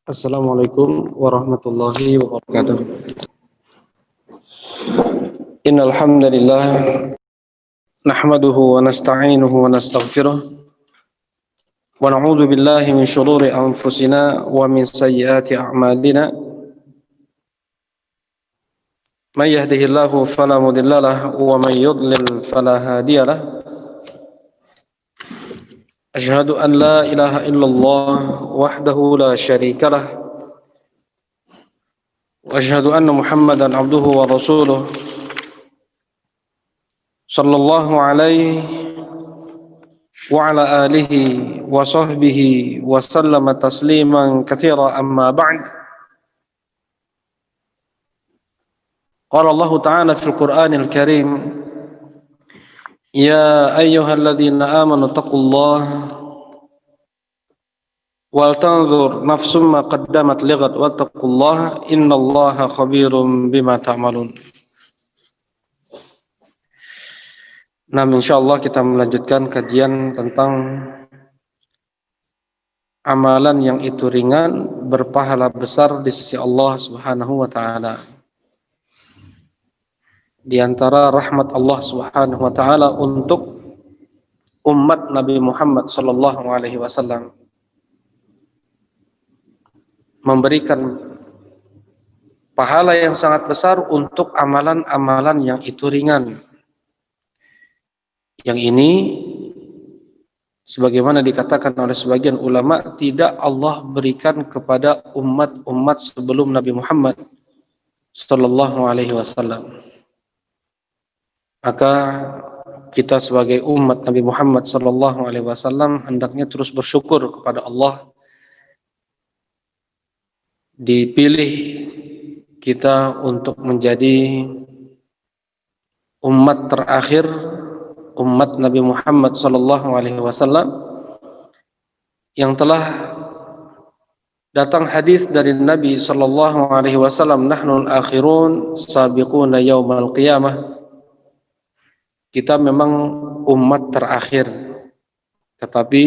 Assalamualaikum warahmatullahi wabarakatuh. Innal hamdalillah nahmaduhu wa nasta'inuhu wa nastaghfiruh wa na'udzu billahi min shururi anfusina wa min sayyiati a'malina. May yahdihillahu fala mudilla lahu wa may yudlil fala hadiya lahu. Asyhadu an la ilaha illallah wahdahu la syarika lahu wa asyhadu anna Muhammadan abduhu wa rasuluh sallallahu alaihi wa ala alihi wa sahbihi wa sallama tasliman katsira amma ba'd. Qala Allah Ta'ala fil Qur'anil Karim, ya ayyuhalladzina amanu taqullaha wal tanzur nafsum ma qaddamat lighad wattaqullaha innallaha khabirum bima ta'malun. Nah, insyaallah kita melanjutkan kajian tentang amalan yang itu ringan berpahala besar di sisi Allah Subhanahu wa taala. Di antara rahmat Allah Subhanahu wa taala untuk umat Nabi Muhammad sallallahu alaihi wasallam memberikan pahala yang sangat besar untuk amalan-amalan yang itu ringan. Yang ini sebagaimana dikatakan oleh sebagian ulama, tidak Allah berikan kepada umat-umat sebelum Nabi Muhammad sallallahu alaihi wasallam. Maka kita sebagai umat Nabi Muhammad sallallahu alaihi wasallam hendaknya terus bersyukur kepada Allah dipilih kita untuk menjadi umat terakhir, umat Nabi Muhammad sallallahu alaihi wasallam, yang telah datang hadis dari Nabi sallallahu alaihi wasallam, nahnul akhirun sabiquna yaumal qiyamah. Kita memang umat terakhir, tetapi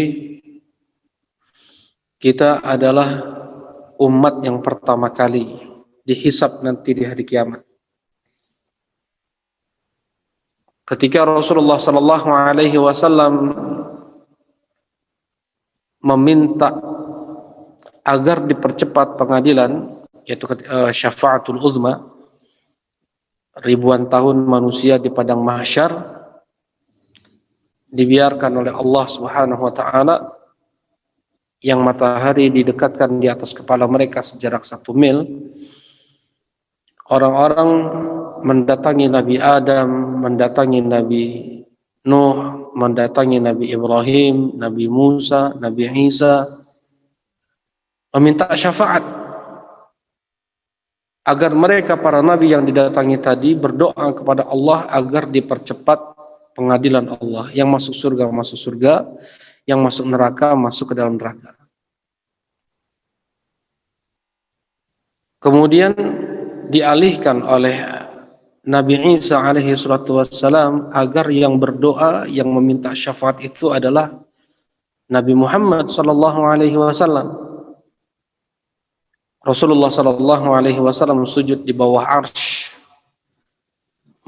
kita adalah umat yang pertama kali dihisab nanti di hari kiamat. Ketika Rasulullah sallallahu alaihi wasallam meminta agar dipercepat pengadilan, yaitu syafaatul uzma, ribuan tahun manusia di padang mahsyar dibiarkan oleh Allah Subhanahu wa taala, yang matahari didekatkan di atas kepala mereka sejarak 1 mil. Orang-orang mendatangi Nabi Adam, mendatangi Nabi Nuh, mendatangi Nabi Ibrahim, Nabi Musa, Nabi Isa, meminta syafaat agar mereka para nabi yang didatangi tadi berdoa kepada Allah agar dipercepat pengadilan Allah. Yang masuk surga masuk surga, yang masuk neraka masuk ke dalam neraka. Kemudian dialihkan oleh Nabi Isa alaihi salatu wassalam agar yang berdoa, yang meminta syafaat itu adalah Nabi Muhammad sallallahu alaihi wasallam. Rasulullah sallallahu alaihi wasallam sujud di bawah arsy,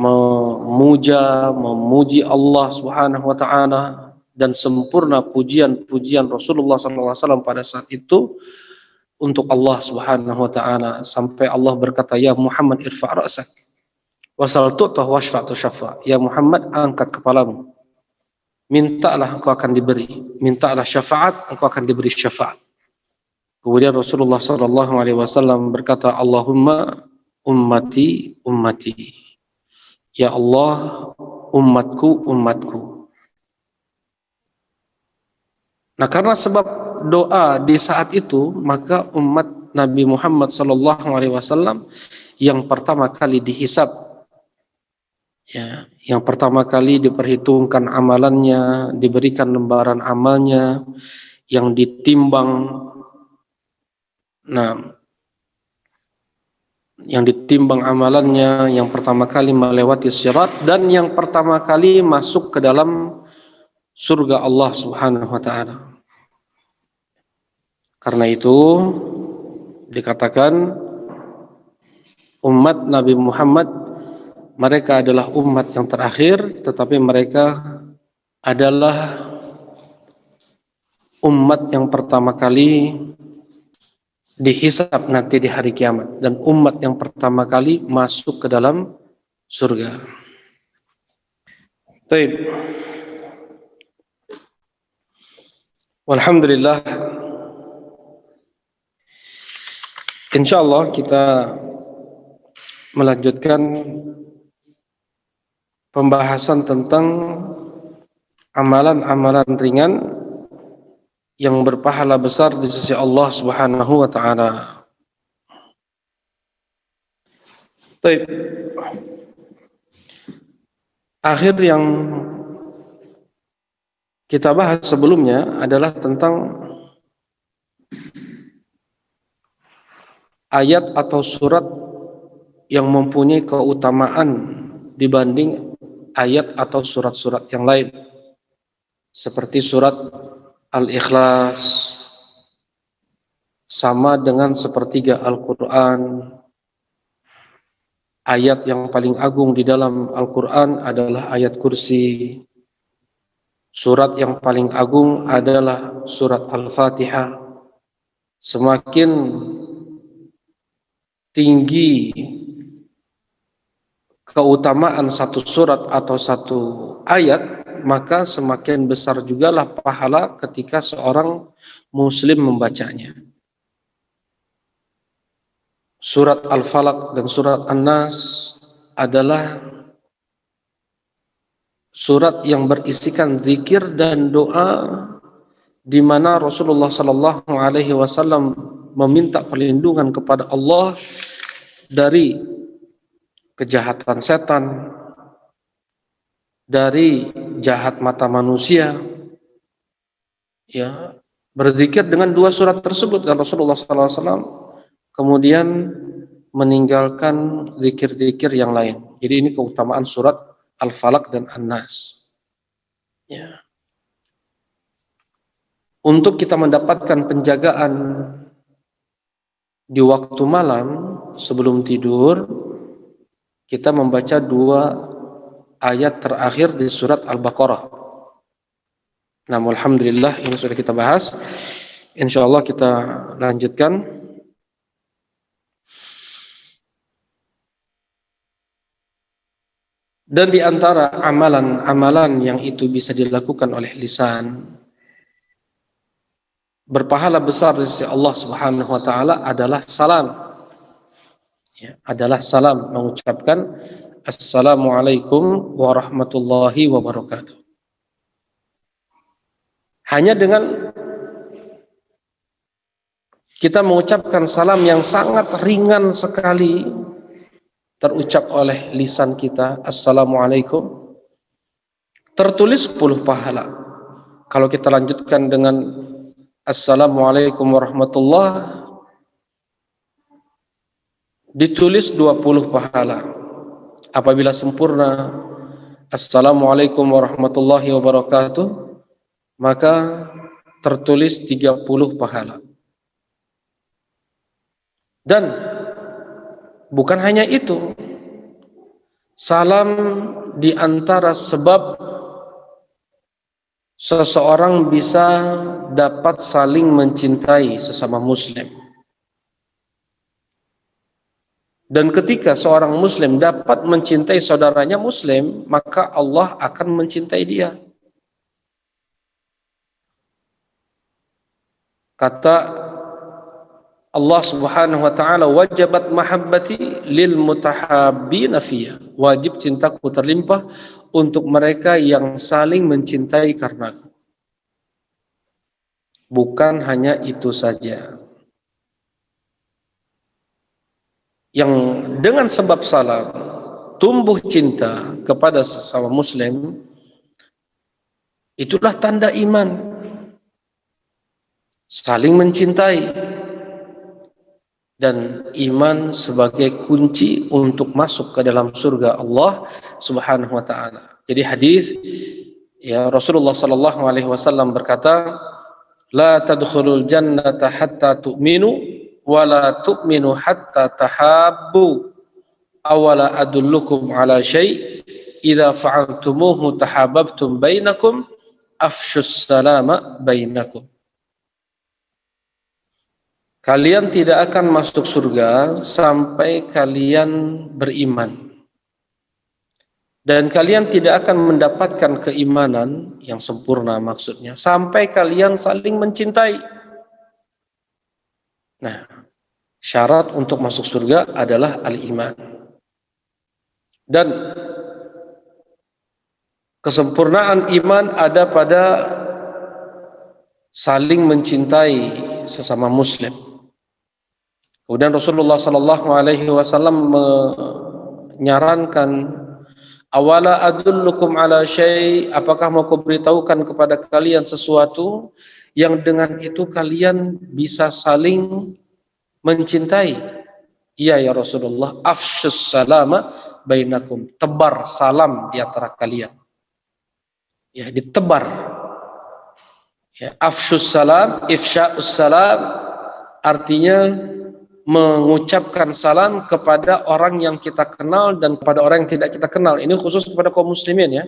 memuji Allah Subhanahu wa taala, dan sempurna pujian Rasulullah sallallahu alaihi wasallam pada saat itu untuk Allah Subhanahu wa taala, sampai Allah berkata, ya Muhammad irfa' ra'sak wasal tu'tah washfa' tushaffa. Ya Muhammad, angkat kepalamu, mintalah engkau akan diberi, mintalah syafaat engkau akan diberi syafaat. Kemudian Rasulullah sallallahu alaihi wasallam berkata, Allahumma ummati ummati, ya Allah umatku umatku. Nah, karena sebab doa di saat itu, maka umat Nabi Muhammad sallallahu alaihi wasallam yang pertama kali dihisab, ya, yang pertama kali diperhitungkan amalannya, diberikan lembaran amalnya, yang ditimbang. Nah, yang ditimbang amalannya, yang pertama kali melewati sirat, dan yang pertama kali masuk ke dalam surga Allah Subhanahu wa taala. Karena itu Dikatakan umat Nabi Muhammad, mereka adalah umat yang terakhir, tetapi mereka adalah umat yang pertama kali dihisab nanti di hari kiamat, dan umat yang pertama kali masuk ke dalam surga. Baik. Walhamdulillah, insyaallah kita melanjutkan pembahasan tentang amalan-amalan ringan yang berpahala besar di sisi Allah Subhanahu wa taala. Baik. Akhir yang kita bahas sebelumnya adalah tentang ayat atau surat yang mempunyai keutamaan dibanding ayat atau surat-surat yang lain, seperti surat Al-Ikhlas sama dengan sepertiga Al-Quran. Ayat yang paling agung di dalam Al-Quran adalah ayat kursi. Surat yang paling agung adalah surat Al-Fatihah. Semakin tinggi keutamaan satu surat atau satu ayat, maka semakin besar jugalah pahala ketika seorang muslim membacanya. Surat Al-Falaq dan surat An-Nas adalah surat yang berisikan zikir dan doa, di mana Rasulullah sallallahu alaihi wasallam meminta perlindungan kepada Allah dari kejahatan setan, dari jahat mata manusia. Ya, berzikir dengan dua surat tersebut, dan Rasulullah sallallahu alaihi wasallam kemudian meninggalkan zikir-zikir yang lain. Jadi ini keutamaan surat Al-Falaq dan An-Nas. Ya. Untuk kita mendapatkan penjagaan di waktu malam sebelum tidur, kita membaca dua ayat terakhir di surat Al-Baqarah. Nah, alhamdulillah ini sudah kita bahas. Insyaallah kita lanjutkan. Dan di antara amalan-amalan yang itu bisa dilakukan oleh lisan, berpahala besar di sisi Allah Subhanahu wa taala adalah salam. Ya, adalah salam, mengucapkan Assalamualaikum warahmatullahi wabarakatuh. Hanya dengan kita mengucapkan salam yang sangat ringan sekali terucap oleh lisan kita, Assalamualaikum, tertulis 10 pahala. Kalau kita lanjutkan dengan Assalamualaikum warahmatullahi, ditulis 20 pahala. Apabila sempurna Assalamualaikum warahmatullahi wabarakatuh, maka tertulis 30 pahala. Dan bukan hanya itu, salam di antara sebab seseorang bisa dapat saling mencintai sesama muslim. Dan ketika seorang muslim dapat mencintai saudaranya muslim, maka Allah akan mencintai dia. Kata Allah Subhanahu wa taala, wajabat mahabbati lil mutahabbina fiyya. Wajib cintaku terlimpah untuk mereka yang saling mencintai karenaku. Bukan hanya itu saja. Yang dengan sebab salam tumbuh cinta kepada sesama muslim, itulah tanda iman. Saling mencintai. Dan iman sebagai kunci untuk masuk ke dalam surga Allah Subhanahu wa taala. Jadi hadis ya Rasulullah sallallahu alaihi wasallam berkata, la tadkhulul jannata hatta tu'minu wala tu'minu hatta tahabbu awala adullukum ala syai' idza fa'altumuhu tahabbtum bainakum afshus salama bainakum. Kalian tidak akan masuk surga sampai kalian beriman, dan kalian tidak akan mendapatkan keimanan yang sempurna, maksudnya sampai kalian saling mencintai. Nah, syarat untuk masuk surga adalah al-iman. Dan kesempurnaan iman ada pada saling mencintai sesama muslim. Kemudian Rasulullah sallallahu alaihi wasallam menyarankan, awala adullukum ala syai', apakah mau kuberitahukan kepada kalian sesuatu yang dengan itu kalian bisa saling mencintai? Iya ya Rasulullah. Afshus salama bainakum, tebar salam di antara kalian. Ya, ditebar. Ya, afshus salam, ifsya'us salam artinya mengucapkan salam kepada orang yang kita kenal dan kepada orang yang tidak kita kenal. Ini khusus kepada kaum muslimin ya.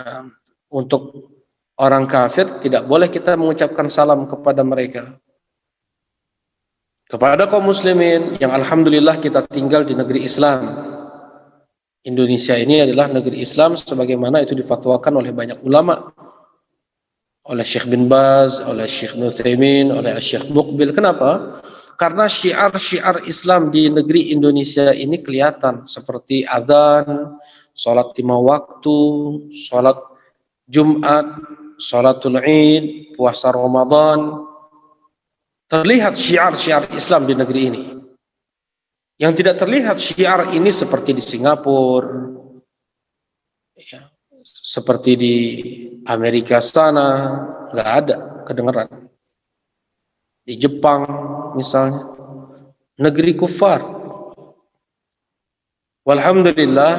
Nah, untuk orang kafir tidak boleh kita mengucapkan salam kepada mereka. Kepada kaum muslimin yang alhamdulillah kita tinggal di negeri Islam. Indonesia ini adalah negeri Islam sebagaimana itu difatwakan oleh banyak ulama. Oleh Syekh bin Baz, oleh Syekh Nuthaimin, oleh Syekh Muqbil. Kenapa? Karena syiar-syiar Islam di negeri Indonesia ini kelihatan, seperti adzan, salat 5 waktu, salat Jumat, salatul Id, puasa Ramadan. Terlihat syiar-syiar Islam di negeri ini. Yang tidak terlihat syiar ini seperti di Singapura, ya, seperti di Amerika sana, nggak ada kedengaran. Di Jepang misalnya, negeri kufar. Walhamdulillah.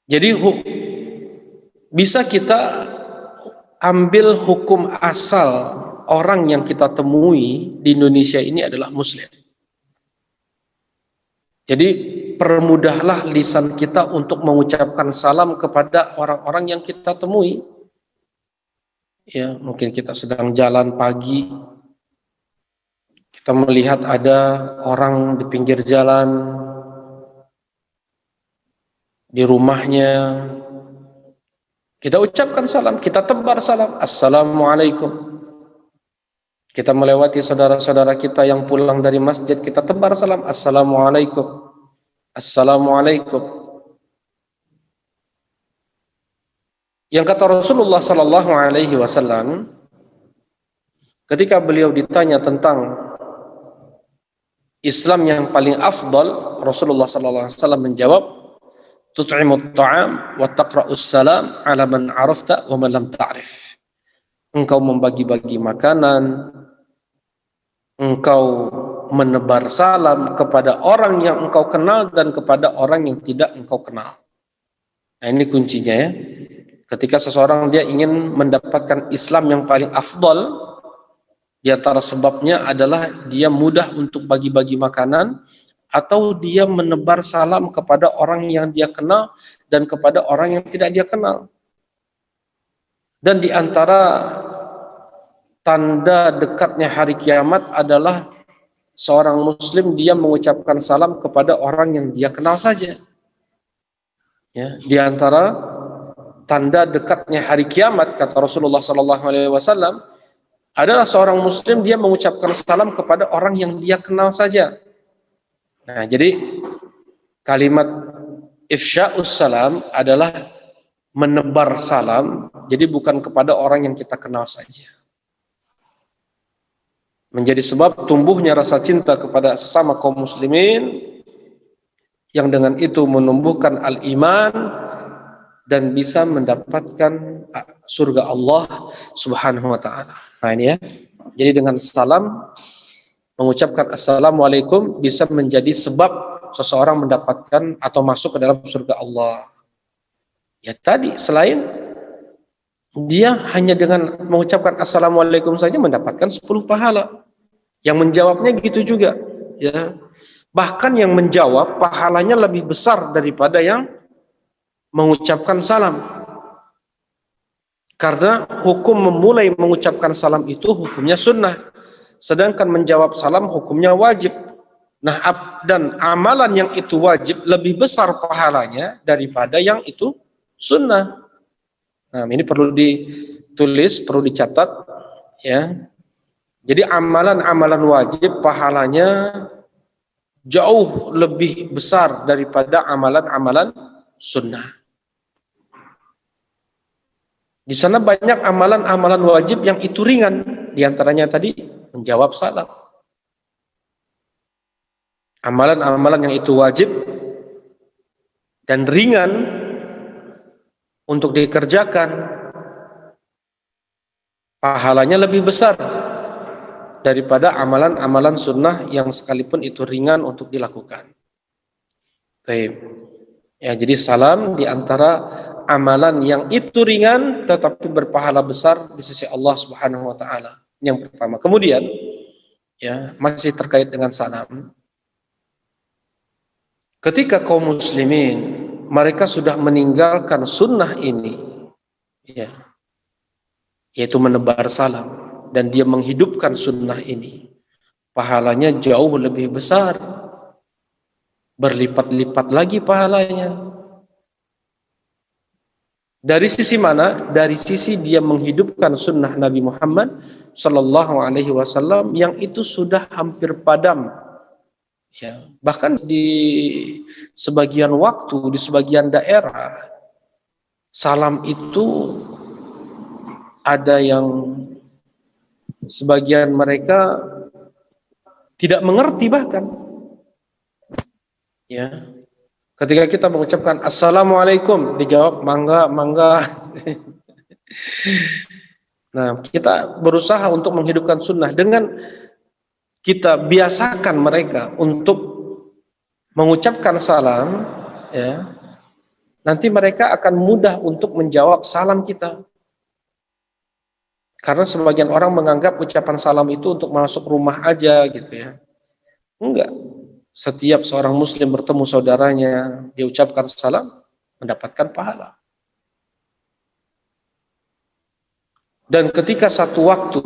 Jadi bisa kita ambil hukum asal orang yang kita temui di Indonesia ini adalah muslim. Jadi permudahlah lisan kita untuk mengucapkan salam kepada orang-orang yang kita temui. Ya, mungkin kita sedang jalan pagi, kita melihat ada orang di pinggir jalan, di rumahnya, kita ucapkan salam, kita tebar salam, assalamualaikum. Kita melewati saudara-saudara kita yang pulang dari masjid, kita tebar salam, assalamualaikum, assalamualaikum. Yang kata Rasulullah sallallahu alaihi wasallam ketika beliau ditanya tentang Islam yang paling afdal, Rasulullah sallallahu alaihi wasallam menjawab, tut'imut ta'am wa taqra'us salam ala man 'arafta wa man lam ta'rif. Engkau membagi-bagi makanan, engkau menebar salam kepada orang yang engkau kenal dan kepada orang yang tidak engkau kenal. Nah, ini kuncinya ya. Ketika seseorang dia ingin mendapatkan Islam yang paling afdal, di antara sebabnya adalah dia mudah untuk bagi-bagi makanan, atau dia menebar salam kepada orang yang dia kenal dan kepada orang yang tidak dia kenal. Dan di antara tanda dekatnya hari kiamat adalah seorang muslim dia mengucapkan salam kepada orang yang dia kenal saja. Ya, di antara tanda dekatnya hari kiamat, kata Rasulullah SAW, adalah seorang muslim dia mengucapkan salam kepada orang yang dia kenal saja. Nah, jadi kalimat ifsya'us salam adalah menebar salam, jadi bukan kepada orang yang kita kenal saja. Menjadi sebab tumbuhnya rasa cinta kepada sesama kaum muslimin, yang dengan itu menumbuhkan al-iman dan bisa mendapatkan surga Allah Subhanahu wa ta'ala. Nah ini ya. Jadi dengan salam, mengucapkan assalamualaikum bisa menjadi sebab seseorang mendapatkan atau masuk ke dalam surga Allah. Ya tadi, selain dia hanya dengan mengucapkan assalamualaikum saja mendapatkan 10 pahala. Yang menjawabnya gitu juga, ya. Bahkan yang menjawab pahalanya lebih besar daripada yang mengucapkan salam. Karena hukum memulai mengucapkan salam itu hukumnya sunnah, sedangkan menjawab salam hukumnya wajib. Nah, dan amalan yang itu wajib lebih besar pahalanya daripada yang itu sunnah. Nah, ini perlu ditulis, perlu dicatat, ya. Jadi amalan-amalan wajib pahalanya jauh lebih besar daripada amalan-amalan sunnah. Di sana banyak amalan-amalan wajib yang itu ringan, di antaranya tadi menjawab salam. Amalan-amalan yang itu wajib dan ringan untuk dikerjakan, pahalanya lebih besar daripada amalan-amalan sunnah yang sekalipun itu ringan untuk dilakukan. Baik. Ya, jadi salam di antara amalan yang itu ringan tetapi berpahala besar di sisi Allah Subhanahu wa taala. Yang pertama. Kemudian, ya, masih terkait dengan salam. Ketika kaum muslimin mereka sudah meninggalkan sunnah ini, ya, yaitu menebar salam, dan dia menghidupkan sunnah ini, pahalanya jauh lebih besar, berlipat-lipat lagi pahalanya. Dari sisi mana? Dari sisi dia menghidupkan sunnah Nabi Muhammad Sallallahu Alaihi Wasallam yang itu sudah hampir padam. Ya, bahkan di sebagian waktu, di sebagian daerah, salam itu ada yang sebagian mereka tidak mengerti bahkan. Ya, ketika kita mengucapkan assalamualaikum, dijawab mangga, mangga. Nah, kita berusaha untuk menghidupkan sunnah dengan kita biasakan mereka untuk mengucapkan salam, ya. Nanti mereka akan mudah untuk menjawab salam kita. Karena sebagian orang menganggap ucapan salam itu untuk masuk rumah aja gitu, ya. Enggak. Setiap seorang muslim bertemu saudaranya, dia ucapkan salam, mendapatkan pahala. Dan ketika satu waktu,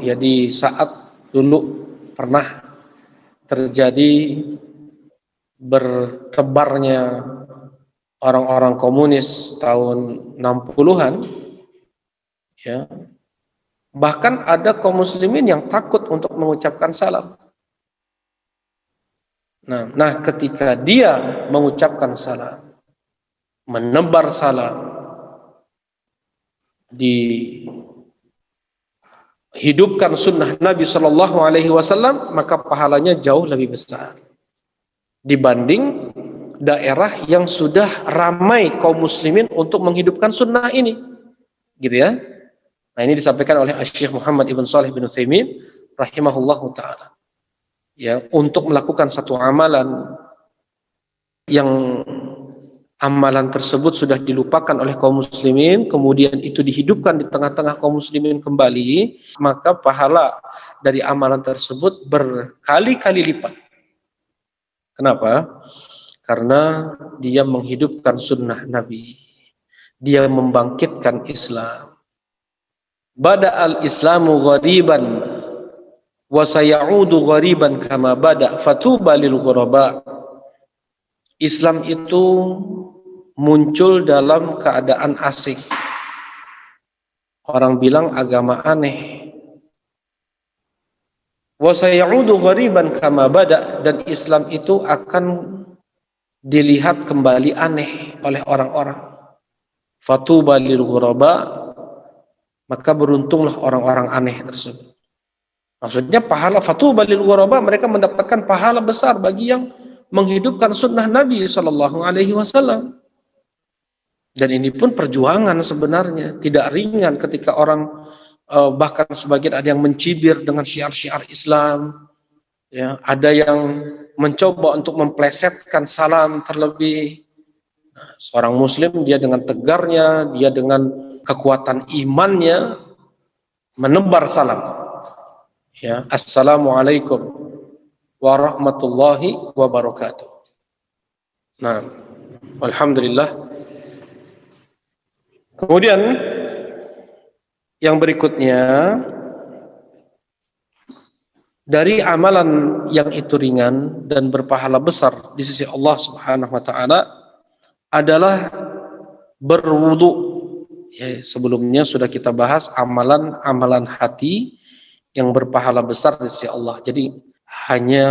ya, di saat dulu pernah terjadi bertebarnya orang-orang komunis tahun 60-an, ya, bahkan ada kaum muslimin yang takut untuk mengucapkan salam. Nah, ketika dia mengucapkan salam, menebar salam, dihidupkan sunnah Nabi Shallallahu Alaihi Wasallam, maka pahalanya jauh lebih besar dibanding daerah yang sudah ramai kaum muslimin untuk menghidupkan sunnah ini, gitu ya. Nah, ini disampaikan oleh Syekh Muhammad Ibn Shalih bin Utsaimin rahimahullahu taala. Ya, untuk melakukan satu amalan yang amalan tersebut sudah dilupakan oleh kaum muslimin, kemudian itu dihidupkan di tengah-tengah kaum muslimin kembali, maka pahala dari amalan tersebut berkali-kali lipat. Kenapa? Karena dia menghidupkan sunnah Nabi. Dia membangkitkan Islam. Bada'al Islamu ghariban wa sayaudu ghariban kama bada' fatuba lil ghuraba. Islam itu muncul dalam keadaan asing. Orang bilang agama aneh. Wa sayaudu ghariban kama bada', dan Islam itu akan dilihat kembali aneh oleh orang-orang. Fatuba lil ghuraba, maka beruntunglah orang-orang aneh tersebut. Maksudnya pahala fatuba lil ghuraba, mereka mendapatkan pahala besar bagi yang menghidupkan sunnah Nabi Sallallahu Alaihi Wasallam. Dan ini pun perjuangan sebenarnya, tidak ringan ketika orang bahkan sebagian ada yang mencibir dengan syiar-syiar Islam, ya, ada yang mencoba untuk memplesetkan salam terlebih. Nah, seorang muslim dia dengan tegarnya, dia dengan kekuatan imannya menebar salam. Ya, assalamualaikum warahmatullahi wabarakatuh. Nah, alhamdulillah. Kemudian yang berikutnya, dari amalan yang itu ringan dan berpahala besar di sisi Allah Subhanahu wa taala adalah berwudu. Ya, sebelumnya sudah kita bahas amalan-amalan hati yang berpahala besar di sisi Allah. Jadi hanya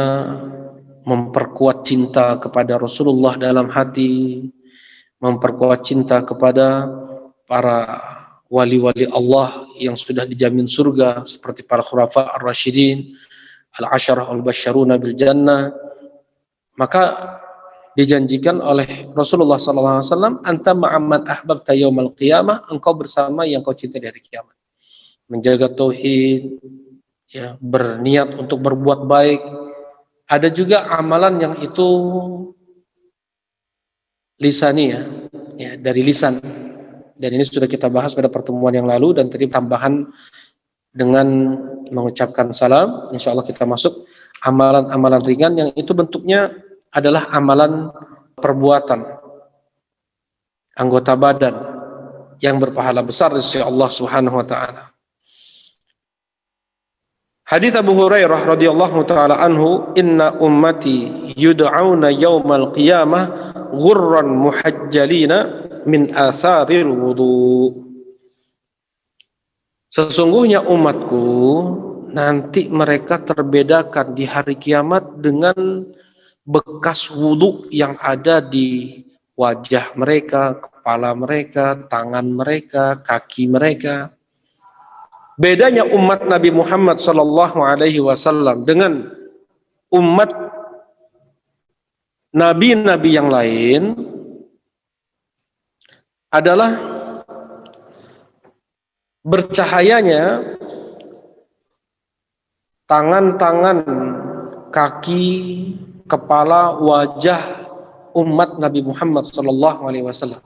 memperkuat cinta kepada Rasulullah dalam hati, memperkuat cinta kepada para wali-wali Allah yang sudah dijamin surga seperti para khulafa ar-rasyidin, al-asyarah al-basyaruna bil jannah, maka dijanjikan oleh Rasulullah SAW, anta ma'amman ahbabta yaumal qiyamah, engkau bersama yang kau cintai dari kiamat. Menjaga tauhid, ya, berniat untuk berbuat baik. Ada juga amalan yang itu lisani, ya, dari lisan. Dan ini sudah kita bahas pada pertemuan yang lalu, dan tadi tambahan dengan mengucapkan salam. Insya Allah kita masuk amalan-amalan ringan yang itu bentuknya adalah amalan perbuatan, anggota badan yang berpahala besar di sisi Allah Subhanahu wa taala. Hadits Abu Hurairah radhiyallahu taala anhu, inna ummati yud'auna yaumal qiyamah ghurran muhajjalina min atharil wudu. Sesungguhnya umatku nanti mereka terbedakan di hari kiamat dengan bekas wudu yang ada di wajah mereka, kepala mereka, tangan mereka, kaki mereka. Bedanya umat Nabi Muhammad sallallahu alaihi wasallam dengan umat nabi-nabi yang lain adalah bercahayanya tangan-tangan, kaki, kepala, wajah umat Nabi Muhammad sallallahu alaihi wasallam.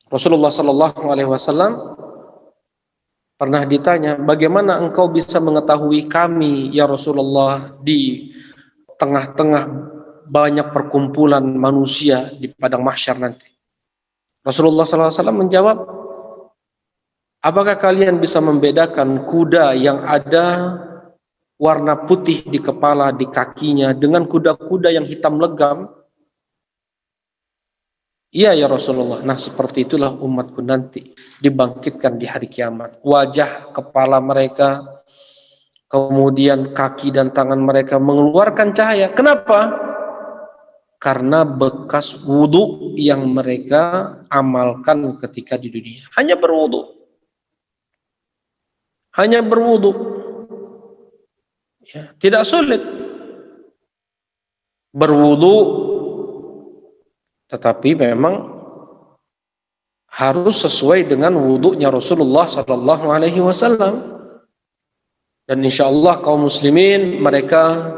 Rasulullah sallallahu alaihi wasallam pernah ditanya, bagaimana engkau bisa mengetahui kami ya Rasulullah di tengah-tengah banyak perkumpulan manusia di padang mahsyar nanti? Rasulullah SAW menjawab, apakah kalian bisa membedakan kuda yang ada warna putih di kepala, di kakinya, dengan kuda-kuda yang hitam legam? Iya ya Rasulullah. Nah, seperti itulah umatku nanti dibangkitkan di hari kiamat. Wajah, kepala mereka, kemudian kaki dan tangan mereka mengeluarkan cahaya. Kenapa? Karena bekas wudu yang mereka amalkan ketika di dunia. Hanya berwudu. Hanya berwudu. Ya, tidak sulit berwudu, tetapi memang harus sesuai dengan wudunya Rasulullah sallallahu alaihi wasallam. Dan insyaallah kaum muslimin mereka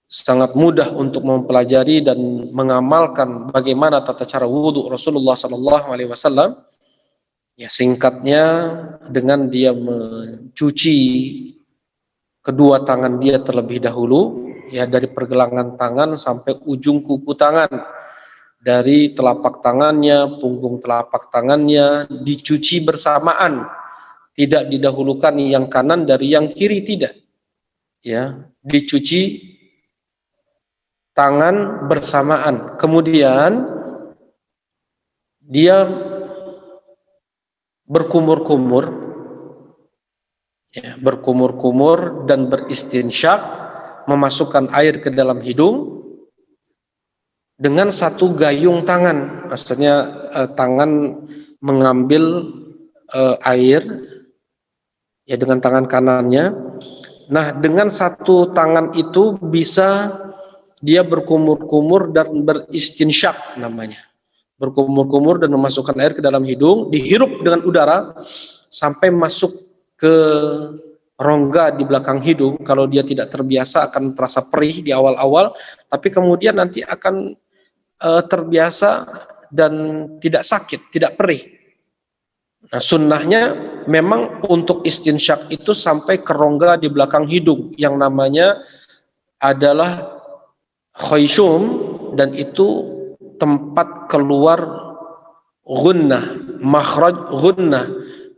sangat mudah untuk mempelajari dan mengamalkan bagaimana tata cara wudu Rasulullah sallallahu alaihi wasallam. Ya, singkatnya dengan dia mencuci kedua tangan dia terlebih dahulu, ya, dari pergelangan tangan sampai ujung kuku tangan. Dari telapak tangannya, punggung telapak tangannya dicuci bersamaan, tidak didahulukan yang kanan dari yang kiri, tidak. Ya, dicuci tangan bersamaan. Kemudian dia berkumur-kumur, ya, berkumur-kumur dan beristinsyak, memasukkan air ke dalam hidung dengan satu gayung tangan. Maksudnya tangan mengambil air, ya, dengan tangan kanannya. Nah, dengan satu tangan itu bisa dia berkumur-kumur dan beristinsyak namanya. Berkumur-kumur dan memasukkan air ke dalam hidung, dihirup dengan udara sampai masuk ke rongga di belakang hidung. Kalau dia tidak terbiasa akan terasa perih di awal-awal, tapi kemudian nanti akan terbiasa dan tidak sakit, tidak perih. Nah, sunnahnya memang untuk istinsyak itu sampai ke rongga di belakang hidung yang namanya adalah khayshum, dan itu tempat keluar gunnah, makhraj gunnah,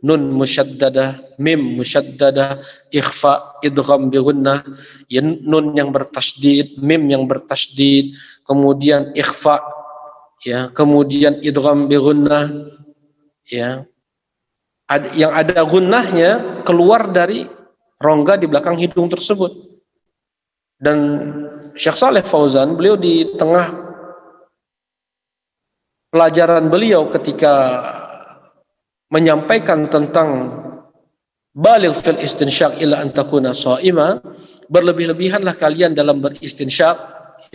nun musyaddadah, mim musyaddadah, ikhfa, idgham bi gunnah, ya, nun yang bertasydid, mim yang bertasydid, kemudian ikhfa, ya, kemudian idgham bi gunnah, ya. Yang ada gunnahnya keluar dari rongga di belakang hidung tersebut. Dan Syekh Saleh Fauzan, beliau di tengah pelajaran beliau ketika menyampaikan tentang baligh fil istinsyak illa an takuna shaima, berlebih-lebihanlah kalian dalam beristinsyak,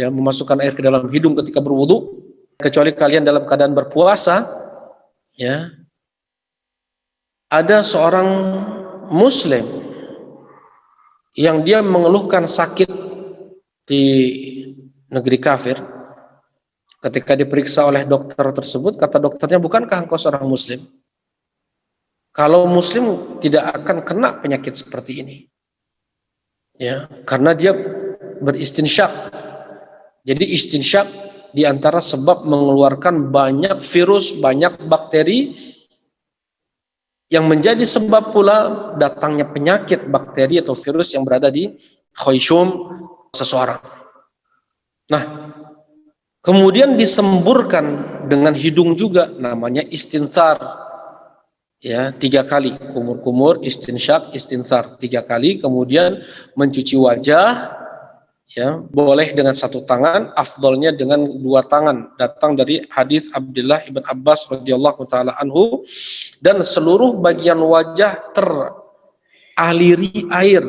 ya, memasukkan air ke dalam hidung ketika berwudu, kecuali kalian dalam keadaan berpuasa, ya. Ada seorang muslim yang dia mengeluhkan sakit di negeri kafir. Ketika diperiksa oleh dokter tersebut, kata dokternya, bukankah engkau seorang muslim? Kalau muslim tidak akan kena penyakit seperti ini, ya, karena dia beristinsyak. Jadi istinsyak diantara sebab mengeluarkan banyak virus, banyak bakteri, yang menjadi sebab pula datangnya penyakit bakteri atau virus yang berada di khayshum seseorang. Nah, kemudian disemburkan dengan hidung juga, namanya istinthar, ya, 3 kali, kumur-kumur, istinsyak, istinthar 3 kali, kemudian mencuci wajah, ya, boleh dengan 1 tangan, afdolnya dengan 2 tangan, datang dari hadis Abdullah ibn Abbas radhiyallahu taala anhu. Dan seluruh bagian wajah teraliri air,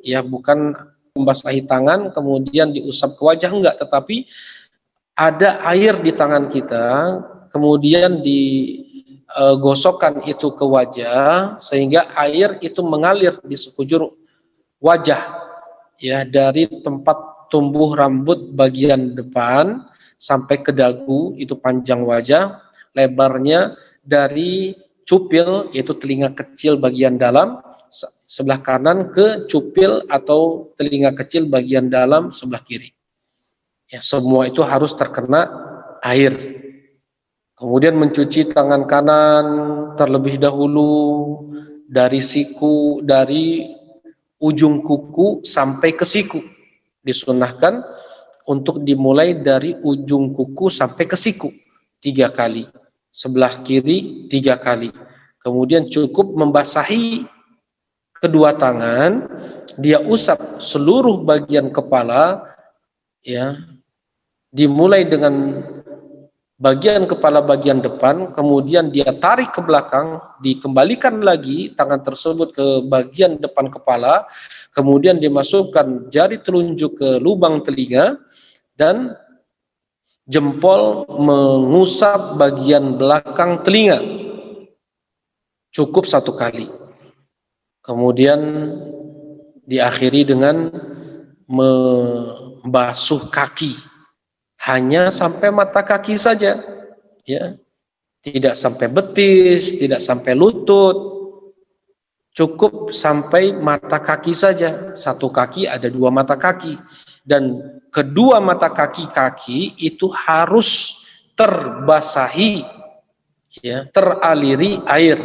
ya, bukan membasahi tangan kemudian diusap ke wajah, enggak, tetapi ada air di tangan kita kemudian digosokkan itu ke wajah sehingga air itu mengalir di sekujur wajah, ya, dari tempat tumbuh rambut bagian depan sampai ke dagu, itu panjang wajah, lebarnya dari cupil, yaitu telinga kecil bagian dalam sebelah kanan ke cupil atau telinga kecil bagian dalam sebelah kiri. Ya, semua itu harus terkena air. Kemudian mencuci tangan kanan terlebih dahulu dari siku, dari ujung kuku sampai ke siku. Disunnahkan untuk dimulai dari ujung kuku sampai ke siku 3 kali. Sebelah kiri 3 kali. Kemudian cukup membasahi kedua tangan, dia usap seluruh bagian kepala, ya, dimulai dengan bagian kepala bagian depan, kemudian dia tarik ke belakang, dikembalikan lagi tangan tersebut ke bagian depan kepala, kemudian dimasukkan jari telunjuk ke lubang telinga, dan jempol mengusap bagian belakang telinga, cukup 1 kali. Kemudian diakhiri dengan membasuh kaki, hanya sampai mata kaki saja, ya, tidak sampai betis, tidak sampai lutut, cukup sampai mata kaki saja. 1 kaki ada 2 mata kaki, dan kedua mata kaki itu harus terbasahi, ya, teraliri air,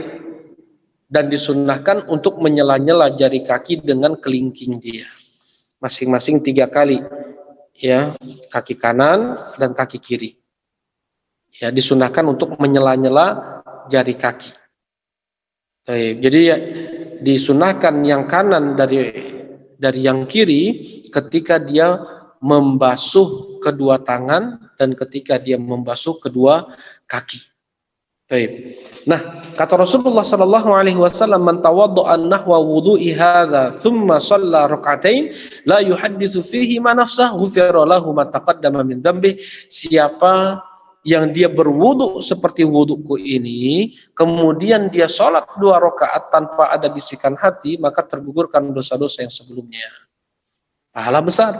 dan disunnahkan untuk menyela-nyela jari kaki dengan kelingking dia, masing-masing 3 kali, ya, kaki kanan dan kaki kiri, ya, disunnahkan untuk menyela-nyela jari kaki. Jadi ya, disunnahkan yang kanan dari yang kiri ketika dia membasuh kedua tangan dan ketika dia membasuh kedua kaki. Baik. Nah, kata Rasulullah sallallahu alaihi wasallam, "Man tawadda'a nahwa wudu'i hadza, tsumma shalla rak'atain, la yuhadditsu fihi ma nafsahu, ghufira lahu ma taqaddama min dhanbi." Siapa yang dia berwudu seperti wuduku ini, kemudian dia sholat 2 rakaat tanpa ada bisikan hati, maka tergugurkan dosa-dosa yang sebelumnya. Pahala besar.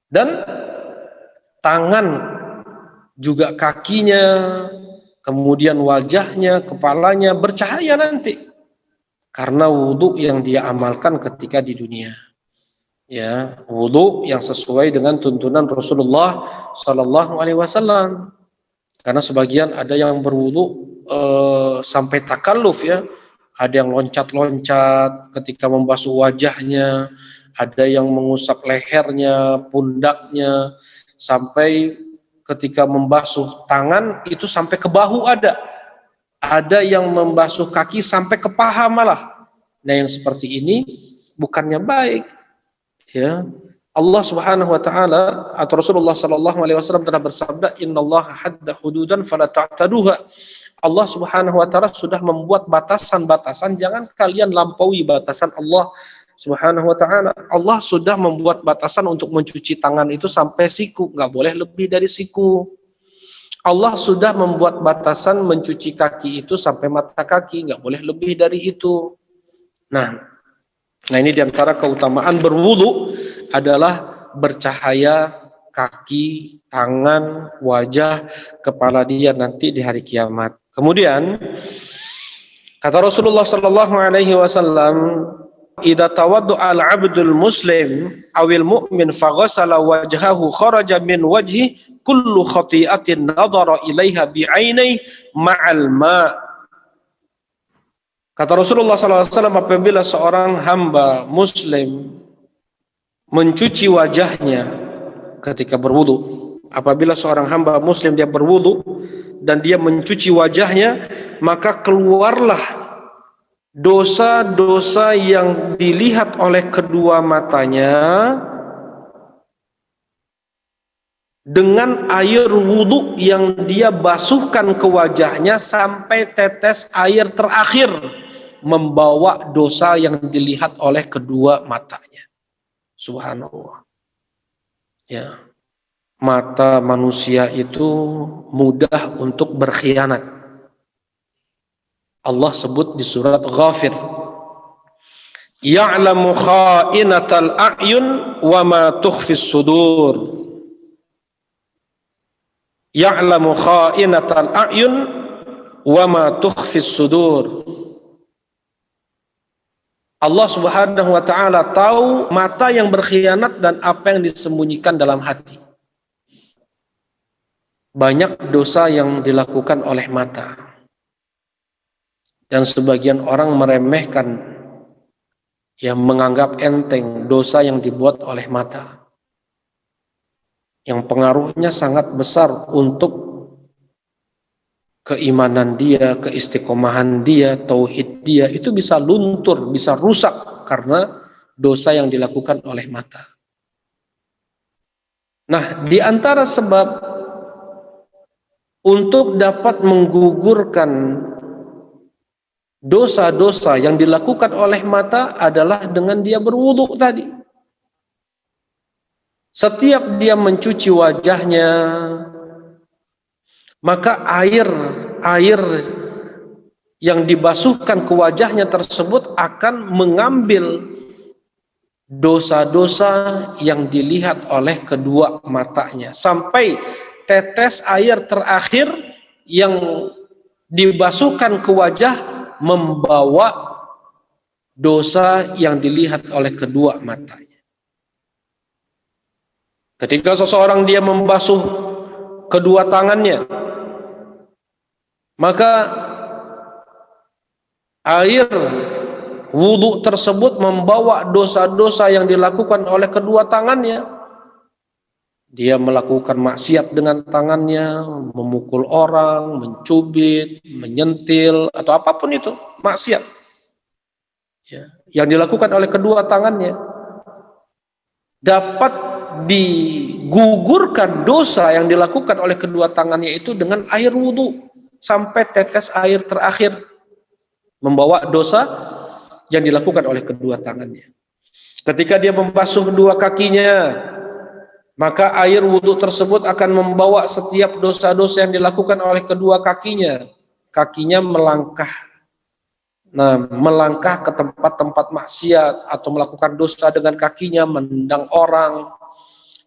Dan tangan juga kakinya, kemudian wajahnya, kepalanya bercahaya nanti karena wudu yang dia amalkan ketika di dunia. Ya, wudu yang sesuai dengan tuntunan Rasulullah Sallallahu Alaihi Wasallam. Karena sebagian ada yang berwudu sampai takalluf ya, ada yang loncat-loncat ketika membasuh wajahnya, ada yang mengusap lehernya, pundaknya, sampai ketika membasuh tangan itu sampai ke bahu ada yang membasuh kaki sampai ke paha malah. Nah yang seperti ini bukannya baik ya. Allah Subhanahu wa taala atau Rasulullah sallallahu alaihi wasallam telah bersabda, "Innallaha hadda hududan fala ta'taduha." Allah Subhanahu wa taala sudah membuat batasan-batasan, jangan kalian lampaui batasan Allah Subhanahu wa taala. Allah sudah membuat batasan untuk mencuci tangan itu sampai siku, enggak boleh lebih dari siku. Allah sudah membuat batasan mencuci kaki itu sampai mata kaki, enggak boleh lebih dari itu. Nah ini diantara keutamaan berwudu adalah bercahaya kaki, tangan, wajah, kepala dia nanti di hari kiamat. Kemudian kata Rasulullah sallallahu alaihi wasallam, "Idza tawadda'a al-'abdul muslim awil mu'min faghasala wajhahu kharaja min wajhi kullu khati'atin nadhara ilaiha bi'ainihi ma'al ma'." Kata Rasulullah SAW, apabila seorang hamba muslim mencuci wajahnya ketika berwudu, apabila seorang hamba muslim dia berwudu dan dia mencuci wajahnya, maka keluarlah dosa-dosa yang dilihat oleh kedua matanya dengan air wudu yang dia basuhkan ke wajahnya sampai tetes air terakhir membawa dosa yang dilihat oleh kedua matanya. Subhanallah. Ya. Mata manusia itu mudah untuk berkhianat. Allah sebut di surat Ghafir, "Ya'lamu kha'inatal a'yun wa ma tukhfis sudur." Ya'lamu kha'inatal a'yun wa ma tukhfis sudur. Allah Subhanahu wa taala tahu mata yang berkhianat dan apa yang disembunyikan dalam hati. Banyak dosa yang dilakukan oleh mata. Dan sebagian orang meremehkan, yang menganggap enteng dosa yang dibuat oleh mata. Yang pengaruhnya sangat besar untuk keimanan dia, keistiqomahan dia, tauhid dia, itu bisa luntur, bisa rusak karena dosa yang dilakukan oleh mata. Nah, di antara sebab untuk dapat menggugurkan dosa-dosa yang dilakukan oleh mata adalah dengan dia berwudu tadi. Setiap dia mencuci wajahnya, maka air yang dibasuhkan ke wajahnya tersebut akan mengambil dosa-dosa yang dilihat oleh kedua matanya sampai tetes air terakhir yang dibasuhkan ke wajah membawa dosa yang dilihat oleh kedua matanya. Ketika seseorang dia membasuh kedua tangannya, maka air wudu tersebut membawa dosa-dosa yang dilakukan oleh kedua tangannya. Dia melakukan maksiat dengan tangannya, memukul orang, mencubit, menyentil, atau apapun itu, maksiat. Ya, yang dilakukan oleh kedua tangannya. Dapat digugurkan dosa yang dilakukan oleh kedua tangannya itu dengan air wudu sampai tetes air terakhir membawa dosa yang dilakukan oleh kedua tangannya. Ketika dia membasuh kedua kakinya, maka air wudu tersebut akan membawa setiap dosa-dosa yang dilakukan oleh kedua kakinya. Kakinya melangkah ke tempat-tempat maksiat atau melakukan dosa dengan kakinya, menendang orang,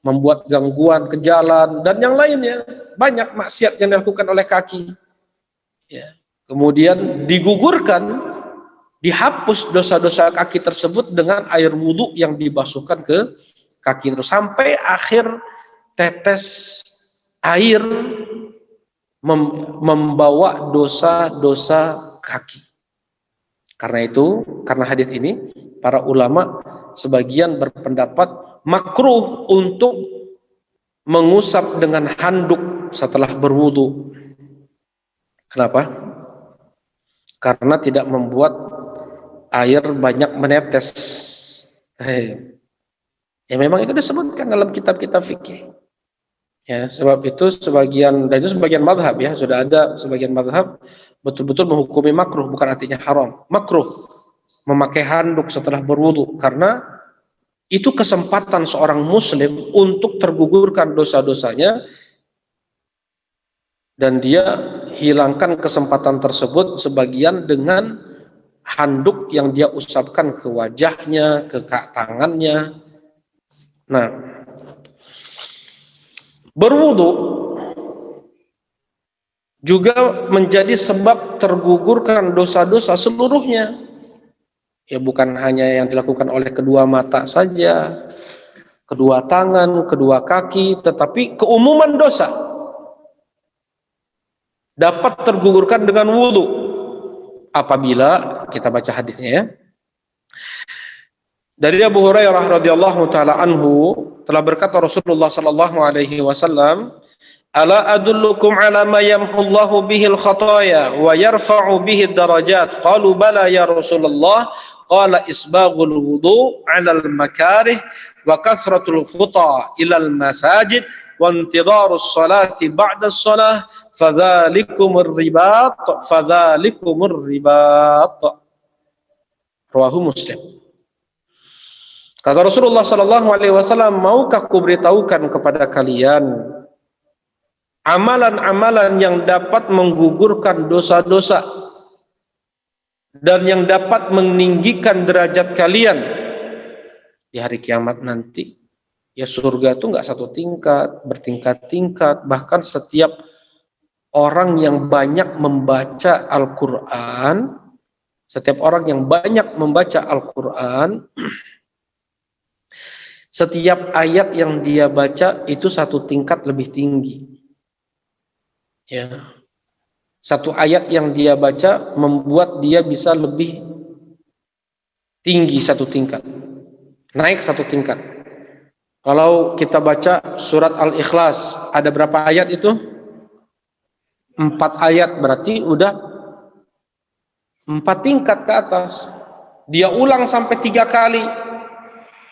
membuat gangguan ke jalan dan yang lainnya. Banyak maksiat yang dilakukan oleh kaki. Ya. Kemudian digugurkan, dihapus dosa-dosa kaki tersebut dengan air wudhu yang dibasuhkan ke kaki terus sampai akhir tetes air membawa dosa-dosa kaki. Karena itu, karena hadis ini, para ulama sebagian berpendapat makruh untuk mengusap dengan handuk setelah berwudu. Kenapa? Karena tidak membuat air banyak menetes. Ya memang itu disebutkan dalam kitab-kitab fikih. Ya, sebab itu sebagian, dan itu sebagian mazhab ya, sudah ada sebagian mazhab betul-betul menghukumi makruh, bukan artinya haram. Makruh memakai handuk setelah berwudu karena itu kesempatan seorang muslim untuk tergugurkan dosa-dosanya dan dia hilangkan kesempatan tersebut sebagian dengan handuk yang dia usapkan ke wajahnya, ke tangannya. Nah, berwudu juga menjadi sebab tergugurkan dosa-dosa seluruhnya. Ya bukan hanya yang dilakukan oleh kedua mata saja, kedua tangan, kedua kaki, tetapi keumuman dosa dapat tergugurkan dengan wudu apabila kita baca hadisnya ya. Dari Abu Hurairah radhiyallahu taala anhu telah berkata Rasulullah sallallahu alaihi wasallam, "Ala adullukum ala ma yamhullahu bihil khataya wa yarfa'u bihi darajat?" Qalu bala ya Rasulullah. Qala isbaghul wudu 'alal makarih wa kathratul khuta ilal masajid wa intidharus salati ba'da shalah fadzalikumur ribat rawahu Muslim. Kata Rasulullah sallallahu alaihi wasallam, maukah kuberitahukan kepada kalian amalan-amalan yang dapat menggugurkan dosa-dosa dan yang dapat meninggikan derajat kalian di hari kiamat nanti. Ya surga itu enggak satu tingkat, bertingkat-tingkat. Bahkan setiap orang yang banyak membaca Al-Quran, setiap orang yang banyak membaca Al-Quran, setiap ayat yang dia baca itu satu tingkat lebih tinggi. Ya. Satu ayat yang dia baca membuat dia bisa lebih tinggi satu tingkat, naik satu tingkat. Kalau kita baca surat Al-Ikhlas, ada berapa ayat itu? 4 ayat, berarti udah 4 tingkat ke atas. Dia ulang sampai 3 kali,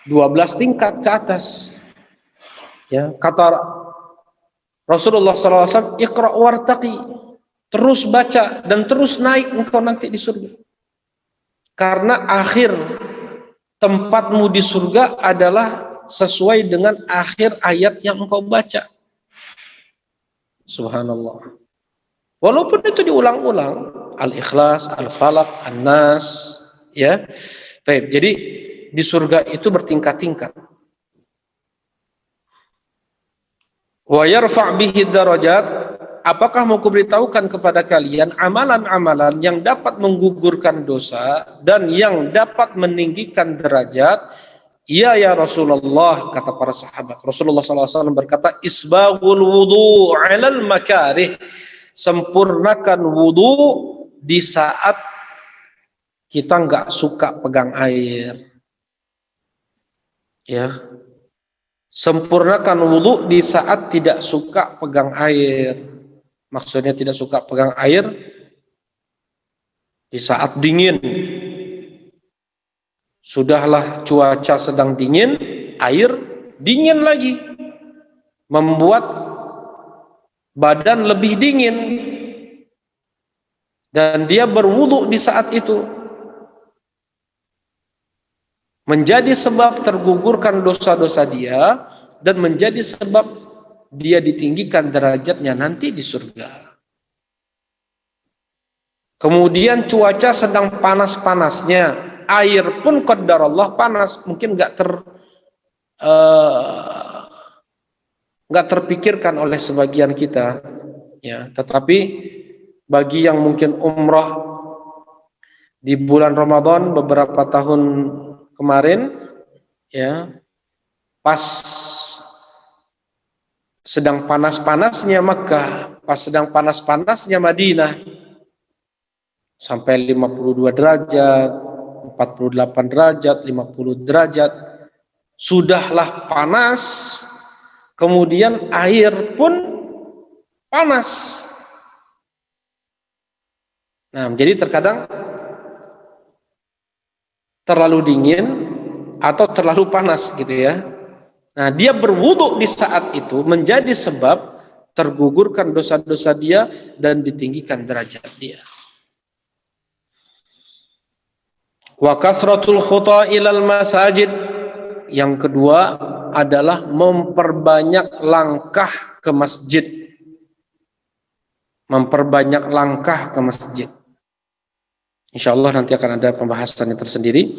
12 tingkat ke atas. Ya, kata Rasulullah SAW, Iqra' wartaqi, terus baca dan terus naik engkau nanti di surga. Karena akhir tempatmu di surga adalah sesuai dengan akhir ayat yang engkau baca. Subhanallah. Walaupun itu diulang-ulang, Al-Ikhlas, Al-Falaq, An-Nas, ya. Baik, jadi di surga itu bertingkat-tingkat. Wa yarfa' bihi darajat. Apakah mau kuberitahukan kepada kalian amalan-amalan yang dapat menggugurkan dosa dan yang dapat meninggikan derajat? Iya ya Rasulullah, kata para sahabat. Rasulullah SAW berkata, isbaghul wudu 'alal makarih. Sempurnakan wudu di saat kita nggak suka pegang air. Ya. Sempurnakan wudu di saat tidak suka pegang air. Maksudnya tidak suka pegang air di saat dingin. Sudahlah cuaca sedang dingin, air dingin lagi. Membuat badan lebih dingin. Dan dia berwudu di saat itu. Menjadi sebab tergugurkan dosa-dosa dia dan menjadi sebab dia ditinggikan derajatnya nanti di surga. Kemudian cuaca sedang panas-panasnya, air pun qadarullah panas, mungkin enggak nggak terpikirkan oleh sebagian kita, ya. Tetapi bagi yang mungkin umrah di bulan Ramadan beberapa tahun kemarin, ya, pas sedang panas-panasnya Makkah, pas sedang panas-panasnya Madinah, sampai 52 derajat, 48 derajat, 50 derajat, sudahlah panas, kemudian air pun panas. Nah, jadi terkadang terlalu dingin atau terlalu panas gitu ya. Nah, dia berwudu di saat itu menjadi sebab tergugurkan dosa-dosa dia dan ditinggikan derajat dia. Wa kasratul khuta ilal masajid. Yang kedua adalah memperbanyak langkah ke masjid. Memperbanyak langkah ke masjid. Insyaallah nanti akan ada pembahasannya tersendiri.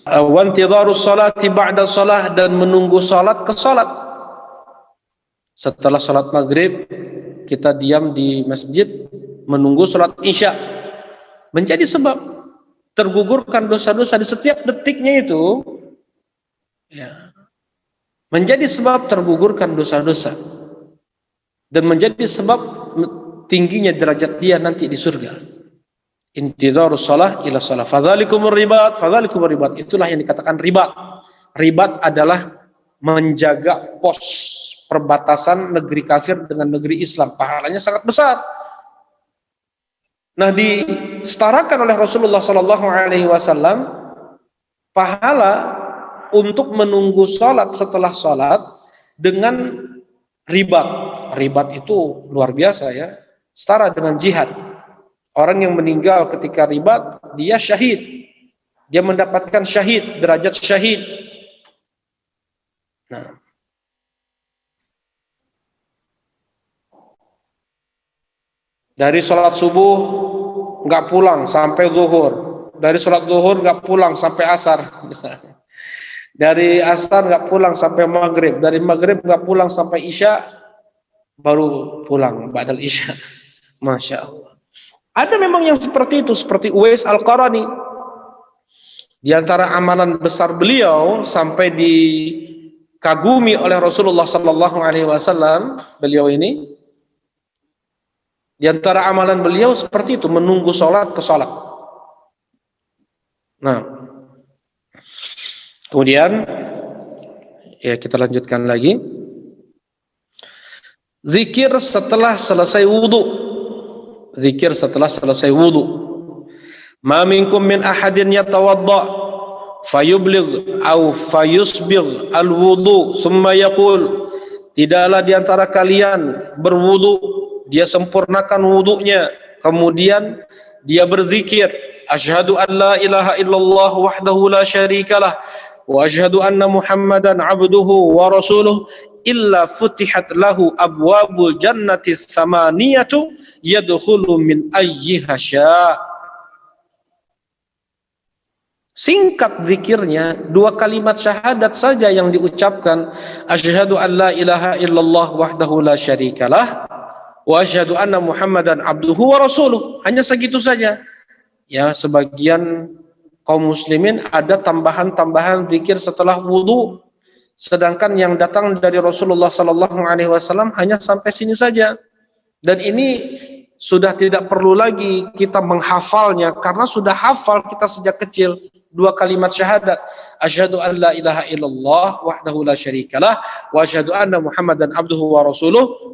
Wa intidharus salati ba'da shalah, dan menunggu salat ke salat. Setelah salat maghrib kita diam di masjid menunggu salat isya, menjadi sebab tergugurkan dosa-dosa di setiap detiknya itu, ya, menjadi sebab tergugurkan dosa-dosa dan menjadi sebab tingginya derajat dia nanti di surga. Intidharus shalah ila shalah, fadzalikumur ribat, fadzalikumur ribat. Itulah yang dikatakan ribat. Ribat adalah menjaga pos perbatasan negeri kafir dengan negeri Islam. Pahalanya sangat besar. Nah, disetarakan oleh Rasulullah sallallahu alaihi wasallam pahala untuk menunggu salat setelah salat dengan ribat. Ribat itu luar biasa ya. Setara dengan jihad. Orang yang meninggal ketika ribat, dia syahid. Dia mendapatkan syahid, derajat syahid. Nah, dari sholat subuh nggak pulang sampai zuhur, dari sholat zuhur nggak pulang sampai asar, misalnya. Dari asar nggak pulang sampai maghrib, dari maghrib nggak pulang sampai isya, baru pulang ba'dal isya. Masya Allah. Ada memang yang seperti itu, seperti Uwais Al-Qarani. Di antara amalan besar beliau sampai dikagumi oleh Rasulullah sallallahu alaihi wasallam, beliau ini di antara amalan beliau seperti itu, menunggu salat ke salat. Nah, kemudian ya kita lanjutkan lagi. Zikir setelah selesai wudu. Zikir setelah selesai wudu. Ma minkum min ahadin yatawadda fayubligh aw fayusbigh alwudu thumma yaqul, tidaklah di antara kalian berwudu, dia sempurnakan wudunya, kemudian dia berzikir, asyhadu an la ilaha illallah wahdahu la syarikalah wa asyhadu anna muhammadan abduhu wa rasuluh, illa futihat lahu abwabul jannati tsamaniyatu yadkhulu min ayyiha syaa. Singkat zikirnya, 2 kalimat syahadat saja yang diucapkan, asyhadu an la ilaha illallah wahdahu la syarikalah wa asyhadu anna muhammadan abduhu wa rasuluh. Hanya segitu saja. Ya, sebagian kaum muslimin ada tambahan-tambahan zikir setelah wudu. Sedangkan yang datang dari Rasulullah sallallahu alaihi wasallam hanya sampai sini saja. Dan ini sudah tidak perlu lagi kita menghafalnya, karena sudah hafal kita sejak kecil 2 kalimat syahadat, asyhadu an la ilaha illallah wahdahu la syarikalah wa asyhadu anna muhammadan abduhu wa rasuluh.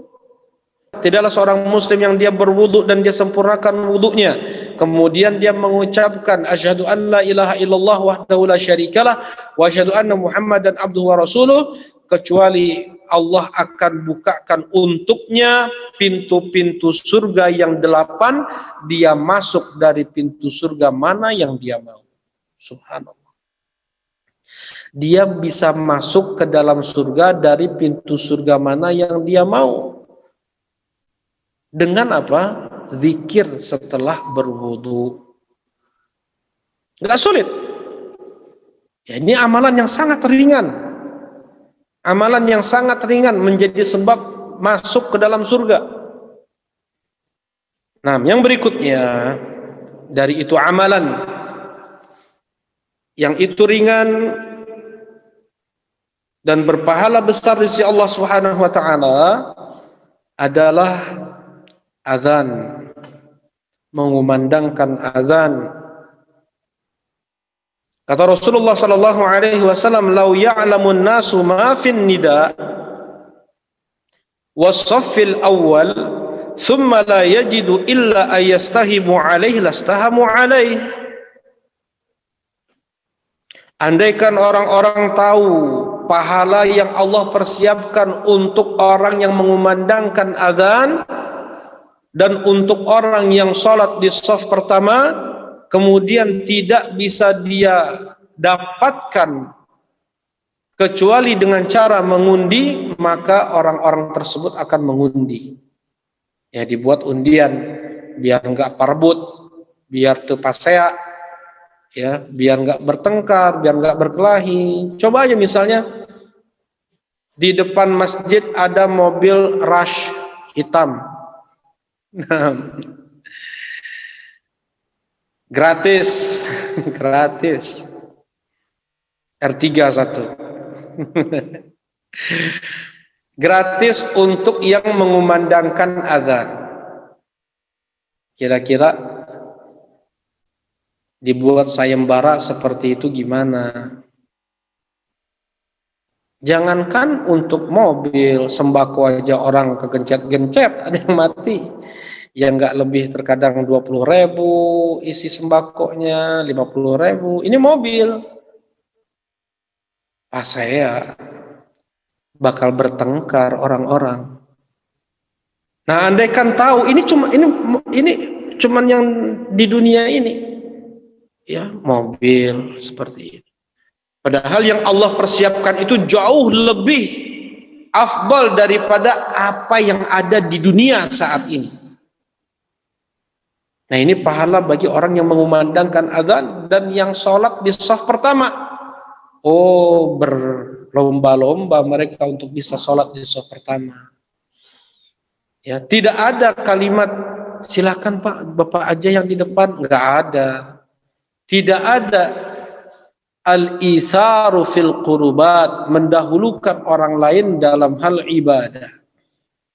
Tidaklah seorang muslim yang dia berwudu dan dia sempurnakan wudunya, kemudian dia mengucapkan asyhadu an la ilaha illallah wahdahu la syarikalah wa asyhadu anna muhammadan abduhu wa rasuluh, kecuali Allah akan bukakan untuknya pintu-pintu surga yang 8, dia masuk dari pintu surga mana yang dia mau. Subhanallah. Dia bisa masuk ke dalam surga dari pintu surga mana yang dia mau. Dengan apa? Zikir setelah berwudu. Enggak sulit. Ya, ini amalan yang sangat ringan. Amalan yang sangat ringan menjadi sebab masuk ke dalam surga. Nah, yang berikutnya dari itu amalan yang itu ringan dan berpahala besar di sisi Allah Subhanahu wa taala adalah azan, mengumandangkan azan. Kata Rasulullah sallallahu alaihi wasallam, "Lau ya'lamun nasu ma fin nida was-saffil awwal, thumma la yajidu illa ayastahimu alaihi lastahamu alaihi." Andaikan orang-orang tahu pahala yang Allah persiapkan untuk orang yang mengumandangkan azan dan untuk orang yang salat di shaf pertama, kemudian tidak bisa dia dapatkan kecuali dengan cara mengundi, maka orang-orang tersebut akan mengundi. Ya, dibuat undian biar enggak parbut, biar teu pasea, ya, biar enggak bertengkar, biar enggak berkelahi. Coba aja misalnya di depan masjid ada mobil rush hitam. Nah, gratis gratis R31 gratis untuk yang mengumandangkan azan. Kira-kira dibuat sayembara seperti itu gimana? Jangankan untuk mobil, sembako aja orang kegencet-gencet, ada yang mati. Yang nggak lebih terkadang 20.000 isi sembakonya, 50.000. Ini mobil. Saya bakal bertengkar orang-orang. Nah, andaikan tahu ini cuman yang di dunia ini, ya, mobil seperti ini. Padahal yang Allah persiapkan itu jauh lebih afdal daripada apa yang ada di dunia saat ini. Nah, ini pahala bagi orang yang mengumandangkan azan dan yang sholat di shaf pertama. Oh, berlomba-lomba mereka untuk bisa sholat di shaf pertama. Ya, tidak ada kalimat silakan Pak, Bapak aja yang di depan, nggak ada. Tidak ada al-itharu fil qurubat, mendahulukan orang lain dalam hal ibadah.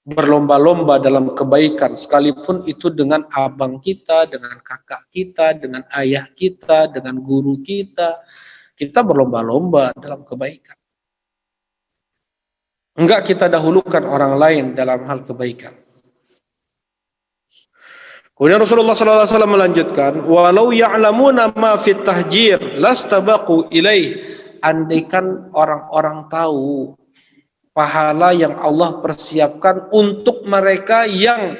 Berlomba-lomba dalam kebaikan, sekalipun itu dengan abang kita, dengan kakak kita, dengan ayah kita, dengan guru kita. Kita berlomba-lomba dalam kebaikan. Enggak kita dahulukan orang lain dalam hal kebaikan. Kemudian Rasulullah SAW melanjutkan, walau ya'lamuna ma fit tahjir lastabaqu ilaih. Andaikan orang-orang tahu pahala yang Allah persiapkan untuk mereka yang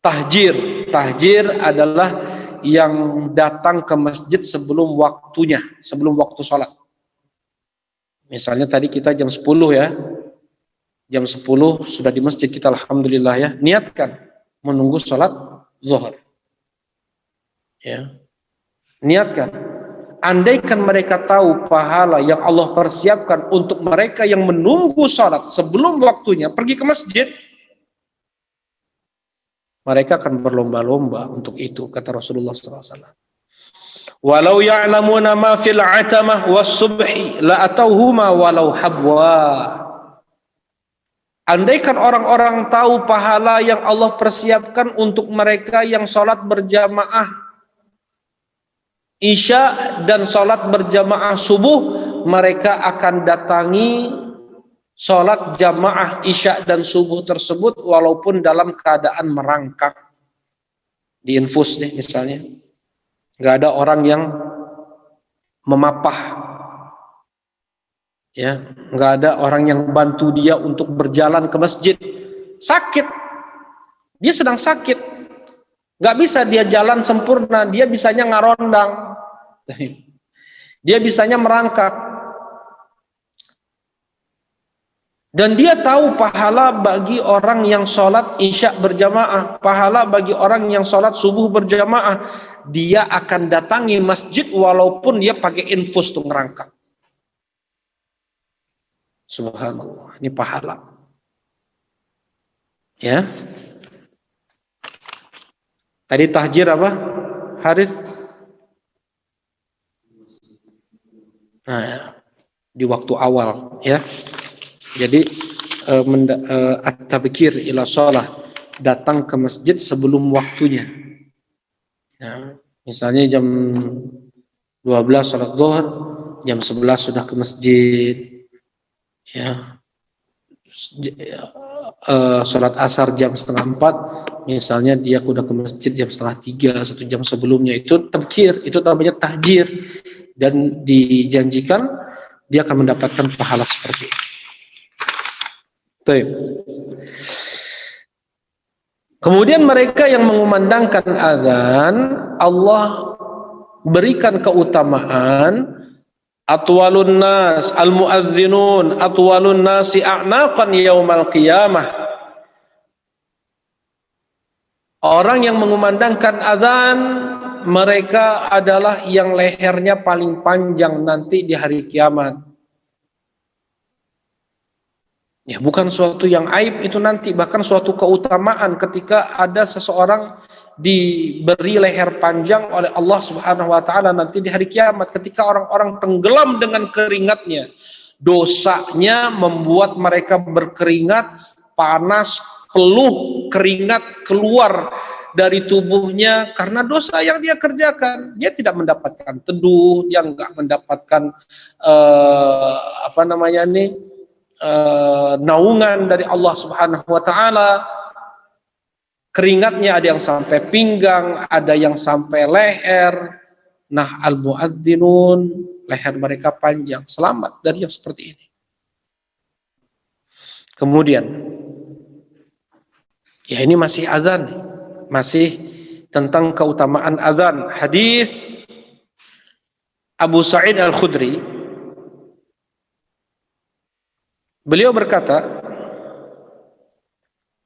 tahjir. Tahjir adalah yang datang ke masjid sebelum waktunya, sebelum waktu sholat. Misalnya tadi kita jam 10 ya, jam 10 sudah di masjid kita, alhamdulillah ya, niatkan menunggu sholat zuhur. Ya, niatkan. Andaikan mereka tahu pahala yang Allah persiapkan untuk mereka yang menunggu sholat sebelum waktunya pergi ke masjid, mereka akan berlomba-lomba untuk itu, kata Rasulullah SAW. Walau ya'lamuna ma fil atamah was subhi la atauhuma walau habwa. Andaikan orang-orang tahu pahala yang Allah persiapkan untuk mereka yang sholat berjamaah Isya dan sholat berjamaah subuh, mereka akan datangi sholat jamaah Isya dan subuh tersebut walaupun dalam keadaan merangkak. Di infus nih misalnya, nggak ada orang yang memapah, ya, nggak ada orang yang bantu dia untuk berjalan ke masjid. Sakit, dia sedang sakit, nggak bisa dia jalan sempurna, dia bisanya ngarondang, dia bisanya merangkak. Dan dia tahu pahala bagi orang yang sholat Isya berjamaah, pahala bagi orang yang sholat subuh berjamaah. Dia akan datangi masjid walaupun dia pakai infus tuh ngerangkak. Subhanallah, ini pahala. Ya. Tadi tahjir apa? Haris? Nah, di waktu awal, ya. Jadi at-tabkir ila shalah, datang ke masjid sebelum waktunya. Ya, misalnya jam 12 salat zuhur, jam 11 sudah ke masjid. Ya. Salat asar jam 3:30, misalnya dia udah ke masjid jam 2:30, 1 jam sebelumnya, itu tabkir, itu namanya tahjir, dan dijanjikan dia akan mendapatkan pahala seperti itu. Baik. Kemudian mereka yang mengumandangkan azan, Allah berikan keutamaan atwalun nas al-muadzinun atwalun nasi a'naqan yaumal qiyamah. Orang yang mengumandangkan azan, mereka adalah yang lehernya paling panjang nanti di hari kiamat. Ya, bukan suatu yang aib itu nanti, bahkan suatu keutamaan ketika ada seseorang diberi leher panjang oleh Allah Subhanahu wa taala nanti di hari kiamat, ketika orang-orang tenggelam dengan keringatnya. Dosanya membuat mereka berkeringat, panas, keluh, keringat keluar dari tubuhnya karena dosa yang dia kerjakan. Dia tidak mendapatkan teduh, dia enggak mendapatkan naungan dari Allah Subhanahu wa taala. Keringatnya ada yang sampai pinggang, ada yang sampai leher. Nah, al-muadzinun, leher mereka panjang, selamat dari yang seperti ini. Kemudian, ya ini masih azan, masih tentang keutamaan azan. Hadis Abu Sa'id Al-Khudri, beliau berkata,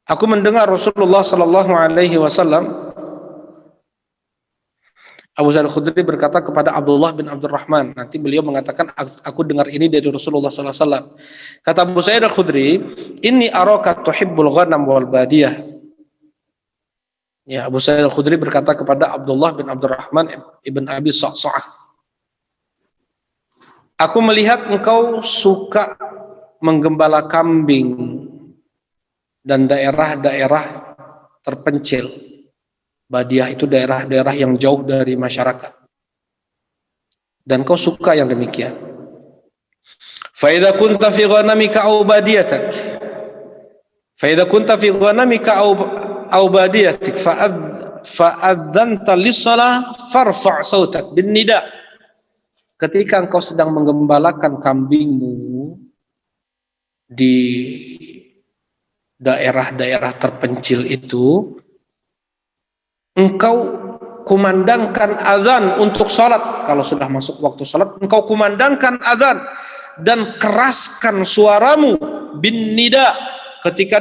aku mendengar Rasulullah sallallahu alaihi wasallam, Abu Sa'id Al-Khudri berkata kepada Abdullah bin Abdurrahman, nanti beliau mengatakan, aku dengar ini dari Rasulullah sallallahu alaihi wasallam. Kata Abu Sa'id Al-Khudri, inni araka tuhibbul ghanam wal badiyah. Ya, Abu Sa'id Al-Khudri berkata kepada Abdullah bin Abdurrahman ibn Abi Sa'sa'ah, aku melihat engkau suka menggembala kambing dan daerah-daerah terpencil. Badiah itu daerah-daerah yang jauh dari masyarakat. Dan kau suka yang demikian. Fa idza kunta fi ghanamika aw badiyatik. Fa idza kunta fi ghanamika aw badiyatik fa'adzanta lis-shalah farfa' sautak bin nida. Ketika engkau sedang menggembalakan kambingmu di daerah-daerah terpencil itu, engkau kumandangkan azan untuk salat. Kalau sudah masuk waktu salat, engkau kumandangkan azan dan keraskan suaramu bin nida ketika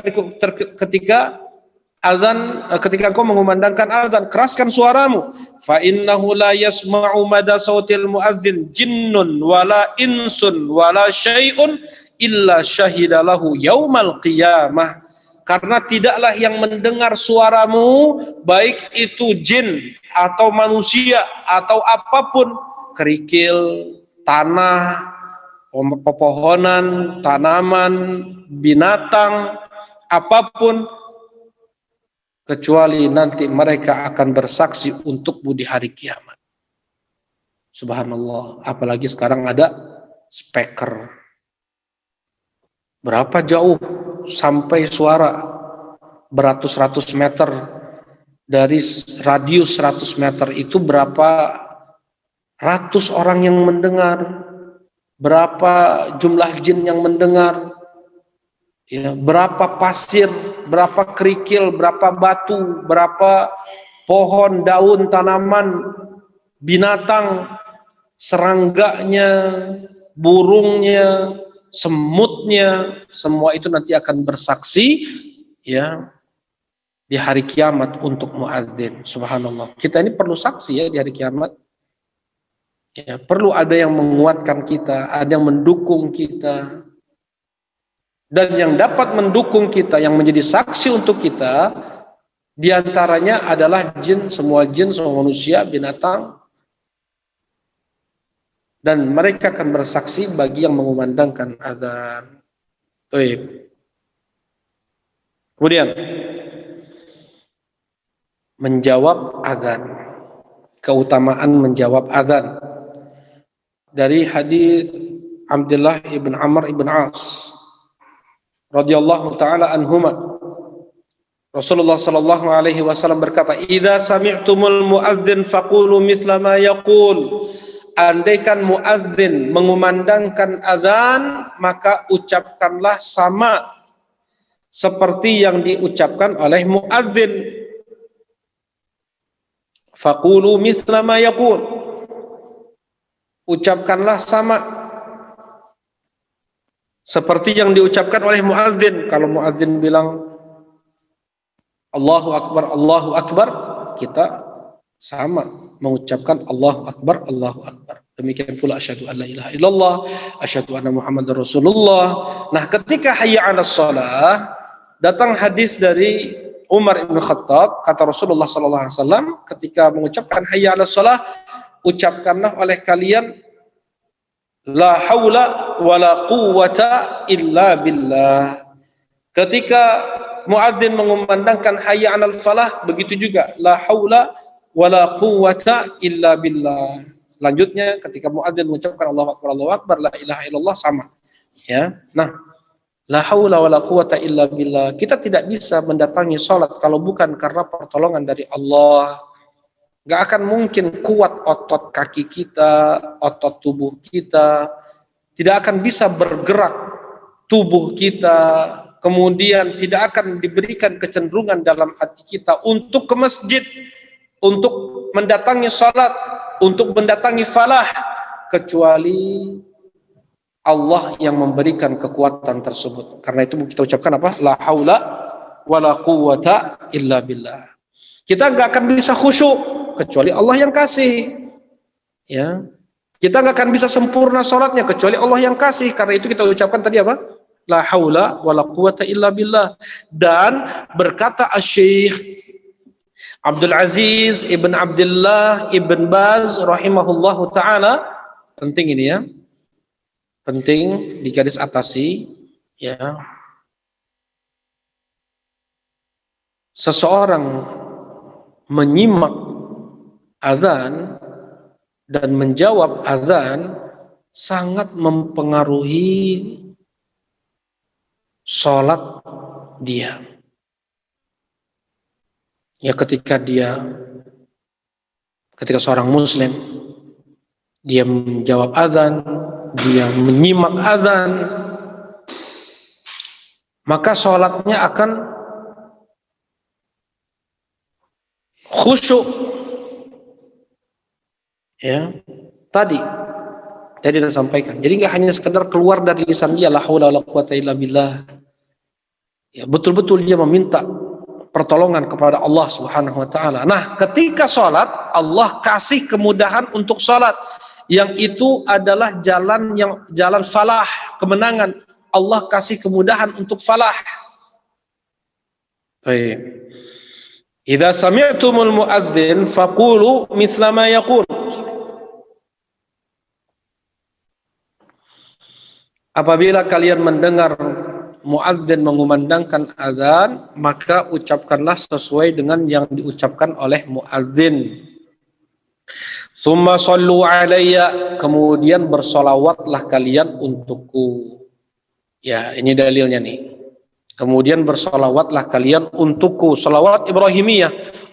engkau mengumandangkan azan, keraskan suaramu. Fa innahu la yasma'u mada sautil muadzin jinnun wala insun wala syai'un illa syahida lahu yaumal qiyamah. Karena tidaklah yang mendengar suaramu, baik itu jin atau manusia atau apapun, kerikil, tanah, pepohonan, tanaman, binatang, apapun, kecuali nanti mereka akan bersaksi untukmu di hari kiamat. Subhanallah, apalagi sekarang ada speaker. Berapa jauh sampai suara beratus-ratus meter, dari radius 100 meter itu berapa ratus orang yang mendengar, berapa jumlah jin yang mendengar, ya, berapa pasir, berapa kerikil, berapa batu, berapa pohon, daun, tanaman, binatang, serangganya, burungnya, semutnya, semua itu nanti akan bersaksi, ya, di hari kiamat untuk muadzin. Subhanallah. Kita ini perlu saksi ya di hari kiamat. Ya, perlu ada yang menguatkan kita, ada yang mendukung kita. Dan yang dapat mendukung kita, yang menjadi saksi untuk kita, diantaranya adalah jin, semua manusia, binatang, dan mereka akan bersaksi bagi yang mengumandangkan azan. Baik. Kemudian menjawab azan, keutamaan menjawab azan. Dari hadis Abdullah ibn Amr ibn As radhiyallahu taala anhuma, Rasulullah sallallahu alaihi wasallam berkata, "Idza sami'tumul muadzin faqulu mithla ma yaqul." Andaikan muadzin mengumandangkan azan, maka ucapkanlah sama seperti yang diucapkan oleh muadzin. Faqulu mithla ma yaqul. Ucapkanlah sama seperti yang diucapkan oleh muadzin. Kalau muadzin bilang Allahu Akbar, kita sama mengucapkan Allahu Akbar, Allahu Akbar. Demikian pula asyhadu an la ilaha illallah, asyhadu anna Muhammadar Rasulullah. Nah, ketika hayya 'alas shalah, datang hadis dari Umar bin Khattab, kata Rasulullah sallallahu alaihi wasallam, ketika mengucapkan hayya 'alas shalah, ucapkanlah oleh kalian la haula wala quwwata illa billah. Ketika muadzin mengumandangkan hayya 'alal falah, begitu juga la haula wala quwwata illa billah. Selanjutnya ketika muadzin mengucapkan Allahu Akbar, la ilaha illallah, sama. Ya. Nah, la haula wala quwwata illa billah. Kita tidak bisa mendatangi salat kalau bukan karena pertolongan dari Allah. Gak akan mungkin kuat otot kaki kita, otot tubuh kita. Tidak akan bisa bergerak tubuh kita. Kemudian tidak akan diberikan kecenderungan dalam hati kita untuk ke masjid, untuk mendatangi salat, untuk mendatangi falah, kecuali Allah yang memberikan kekuatan tersebut. Karena itu kita ucapkan apa? La haula wala quwwata illa billah. Kita nggak akan bisa khusyuk kecuali Allah yang kasih. Ya. Kita nggak akan bisa sempurna salatnya kecuali Allah yang kasih. Karena itu kita ucapkan tadi apa? La haula wala quwwata illa billah. Dan berkata Asy-Syaikh Abdul Aziz ibn Abdullah ibn Baz rahimahullahu taala, penting ini ya, penting digaris atasi ya. Seseorang menyimak azan dan menjawab azan sangat mempengaruhi salat dia. Ya, ketika seorang muslim dia menjawab azan, dia menyimak azan, maka salatnya akan khusyuk. Ya, tadi kita sampaikan. Jadi nggak hanya sekedar keluar dari lisan dia la haula wala quwwata illa billah. Ya, betul-betul dia meminta pertolongan kepada Allah Subhanahu wa taala. Nah, ketika salat, Allah kasih kemudahan untuk salat. Yang itu adalah jalan falah, kemenangan. Allah kasih kemudahan untuk falah. Baik. Idza sami'tumul muadzin faqulu mithla ma yaqul. Apabila kalian mendengar muadzin mengumandangkan azan, maka ucapkanlah sesuai dengan yang diucapkan oleh muadzin. Tsumma shallu alayya, kemudian bersolawatlah kalian untukku. Ya, ini dalilnya nih. Kemudian bersolawatlah kalian untukku. Salawat Ibrahimiyah.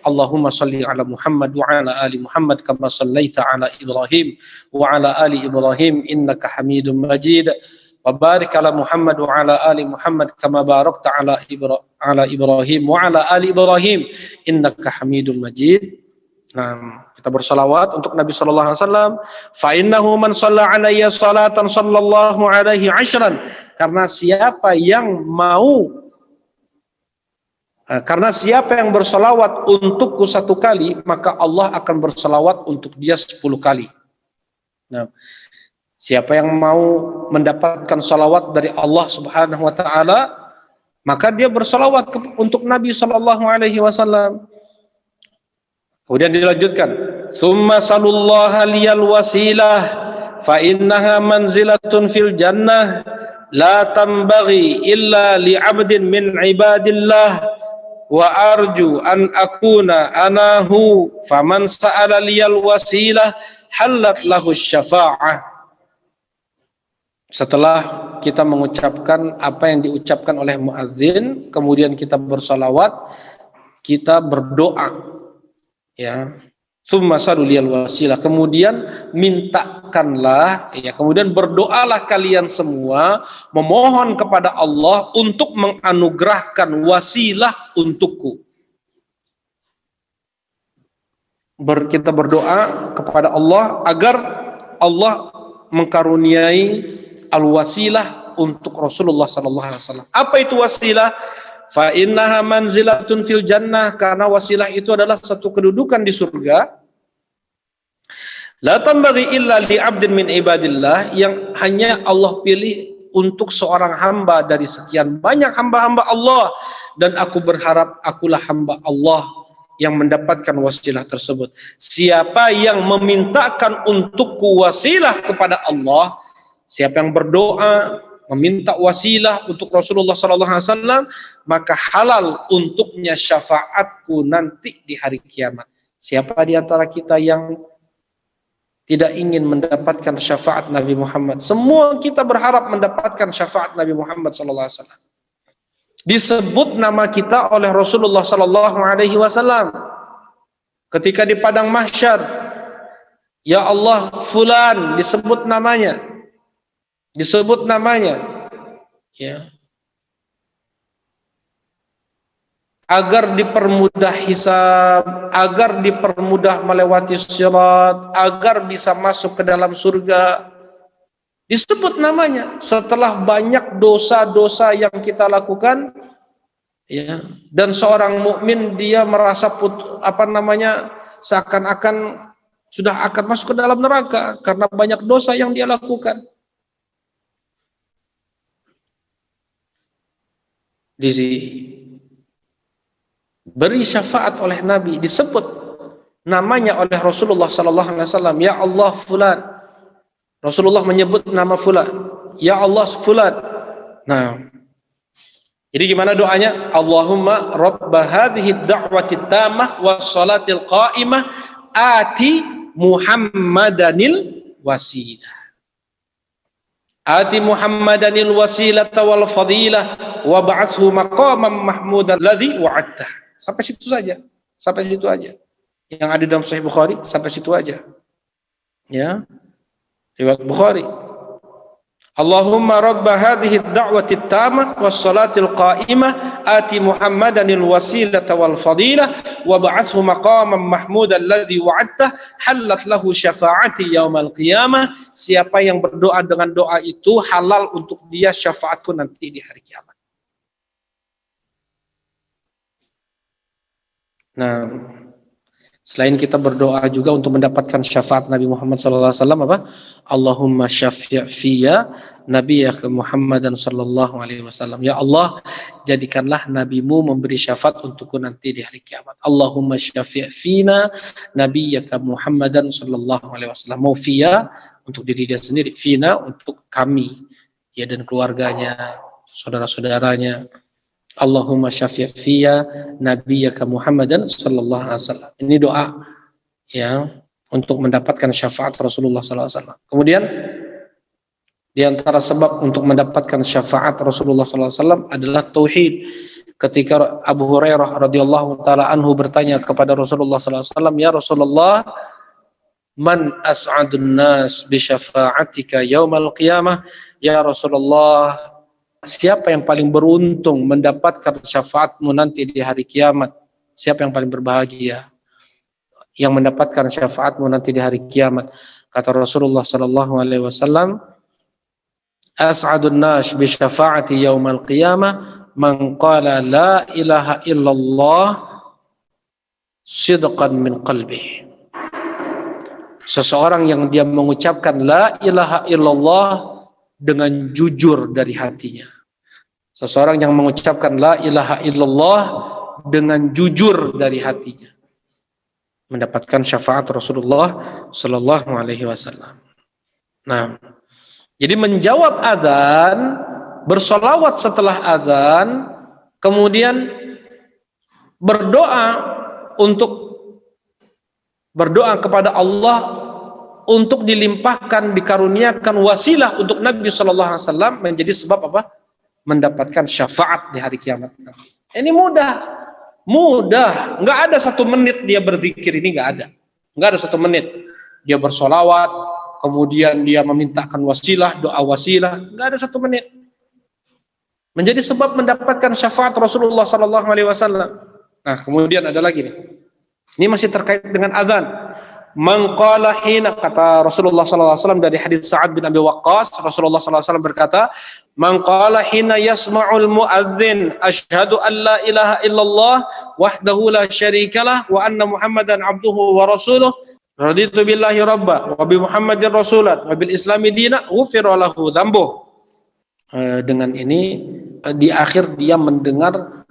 Allahumma salli ala Muhammad wa ala ali Muhammad kama sallaita ala Ibrahim wa ala ali Ibrahim innaka Hamidum Majid. Wa barik ala Muhammad wa ala ali Muhammad kama barakta ala Ibrahim wa ala ali Ibrahim innaka Hamidum Majid. Nah, kita bersalawat untuk Nabi sallallahu alaihi wasallam. Fa innahu man shalla alayya salatan sallallahu alaihi ashran. Karena siapa yang bersalawat untukku 1 kali, maka Allah akan bersalawat untuk dia 10 kali. Nah, Siapa yang mau mendapatkan salawat dari Allah Subhanahu wa taala, maka dia bersalawat untuk Nabi sallallahu alaihi wasallam. Kemudian dilanjutkan, "Tsumma salullaha liyal wasilah fa innaha manzilatun fil jannah la tambaghi illa li 'abdin min 'ibadillah wa arju an akuna anahu faman sa'ala liyal wasilah halat lahu syafa'ah." Setelah kita mengucapkan apa yang diucapkan oleh muadzin, kemudian kita bersalawat, kita berdoa, ya. Tsumma salu liyal wasilah, kemudian mintakanlah, ya, kemudian berdoalah kalian semua memohon kepada Allah untuk menganugerahkan wasilah untukku. Kita berdoa kepada Allah agar Allah mengkaruniai al-wasilah untuk Rasulullah sallallahu alaihi wasallam. Apa itu wasilah? Fa innaha manzilatun fil jannah, karena wasilah itu adalah satu kedudukan di surga. La tambaghi illa li 'abdin min ibadillah, yang hanya Allah pilih untuk seorang hamba dari sekian banyak hamba-hamba Allah, dan aku berharap akulah hamba Allah yang mendapatkan wasilah tersebut. Siapa yang memintakan untukku wasilah kepada Allah, siapa yang berdoa meminta wasilah untuk Rasulullah SAW, maka halal untuknya syafaatku nanti di hari kiamat. Siapa di antara kita yang tidak ingin mendapatkan syafaat Nabi Muhammad? Semua kita berharap mendapatkan syafaat Nabi Muhammad SAW. Disebut nama kita oleh Rasulullah SAW ketika di padang mahsyar. Ya Allah, fulan, disebut namanya. Ya, agar dipermudah hisab, agar dipermudah melewati sirat, agar bisa masuk ke dalam surga. Disebut namanya setelah banyak dosa-dosa yang kita lakukan, ya. Dan seorang mukmin dia merasa seakan-akan sudah akan masuk ke dalam neraka karena banyak dosa yang dia lakukan. Diberi syafaat oleh Nabi, disebut namanya oleh Rasulullah sallallahu alaihi wasallam, ya Allah fulan. Rasulullah menyebut nama fulan, ya Allah fulan. Nah, jadi gimana doanya? Allahumma rabba hadhihi ad-da'wati at-tammah was-salatil qa'imah ati Muhammadanil wasilah. Ati Muhammadanil wasilata wal fadilah wa ba'athu maqaman mahmudan alladhi wa'adtah. Sampai situ saja. Sampai situ aja. Yang ada dalam Sahih Bukhari sampai situ aja. Ya. Riwayat Bukhari. Allahumma rabba hadhihi ad-da'wati at-tammah was-salatil qa'imah ati Muhammadanil wasilata wal fadilah wa ba'athu maqaman mahmudan alladhi wa'adtah halat lahu syafa'ati yaumal qiyamah. Siapa yang berdoa dengan doa itu, halal untuk dia syafaatku nanti di hari kiamat. Nah, selain kita berdoa juga untuk mendapatkan syafaat Nabi Muhammad sallallahu alaihi wasallam, apa? Allahumma syafi' fiyya nabiyyaka Muhammadan sallallahu alaihi wasallam. Ya Allah, jadikanlah nabimu memberi syafaat untukku nanti di hari kiamat. Allahumma syafi' fina nabiyyaka Muhammadan sallallahu alaihi wasallam. Mau fiyya untuk diri dia sendiri, fina untuk kami, ya, dan keluarganya, saudara-saudaranya. Allahumma syafi' fiyya nabiyyaka Muhammadan sallallahu alaihi wasallam. Ini doa, ya, untuk mendapatkan syafaat Rasulullah sallallahu alaihi wasallam. Kemudian di antara sebab untuk mendapatkan syafaat Rasulullah sallallahu alaihi wasallam adalah tauhid. Ketika Abu Hurairah radhiyallahu taala anhu bertanya kepada Rasulullah sallallahu alaihi wasallam, "Ya Rasulullah, man as'adun nas bi syafa'atika yaumal qiyamah?" Ya Rasulullah, siapa yang paling beruntung mendapatkan syafaatmu nanti di hari kiamat? Siapa yang paling berbahagia yang mendapatkan syafaatmu nanti di hari kiamat? Kata Rasulullah sallallahu alaihi wasallam, as'adun nas bi syafa'ati yaumal qiyamah man qala la ilaha illallah sidqan min qalbihi. Seseorang yang dia mengucapkan la ilaha illallah dengan jujur dari hatinya. Seseorang yang mengucapkan la ilaha illallah dengan jujur dari hatinya, mendapatkan syafaat Rasulullah sallallahu alaihi wasallam. Nah, jadi menjawab adzan, bersolawat setelah adzan, kemudian berdoa kepada Allah untuk dilimpahkan, dikaruniakan wasilah untuk Nabi sallallahu alaihi wasallam menjadi sebab apa? Mendapatkan syafaat di hari kiamat. Ini mudah, nggak ada 1 menit dia berzikir, ini nggak ada 1 menit dia bersolawat, kemudian dia memintakan wasilah, doa wasilah, nggak ada 1 menit. Menjadi sebab mendapatkan syafaat Rasulullah sallallahu alaihi wasallam. Nah, kemudian ada lagi nih. Ini masih terkait dengan azan. Man qala hina, kata Rasulullah sallallahu alaihi wasallam dari hadis Sa'ad bin Abi Waqqas, Rasulullah sallallahu alaihi wasallam berkata, man qala hina yasma'ul muadzin asyhadu an la ilaha illallah wahdahu la syarikalah wa anna Muhammadan abduhu wa rasuluh raditu billahi rabba wa bi Muhammadin rasulan wa bil islami dina ghufira lahu dzambuh. Dengan ini di akhir dia mendengar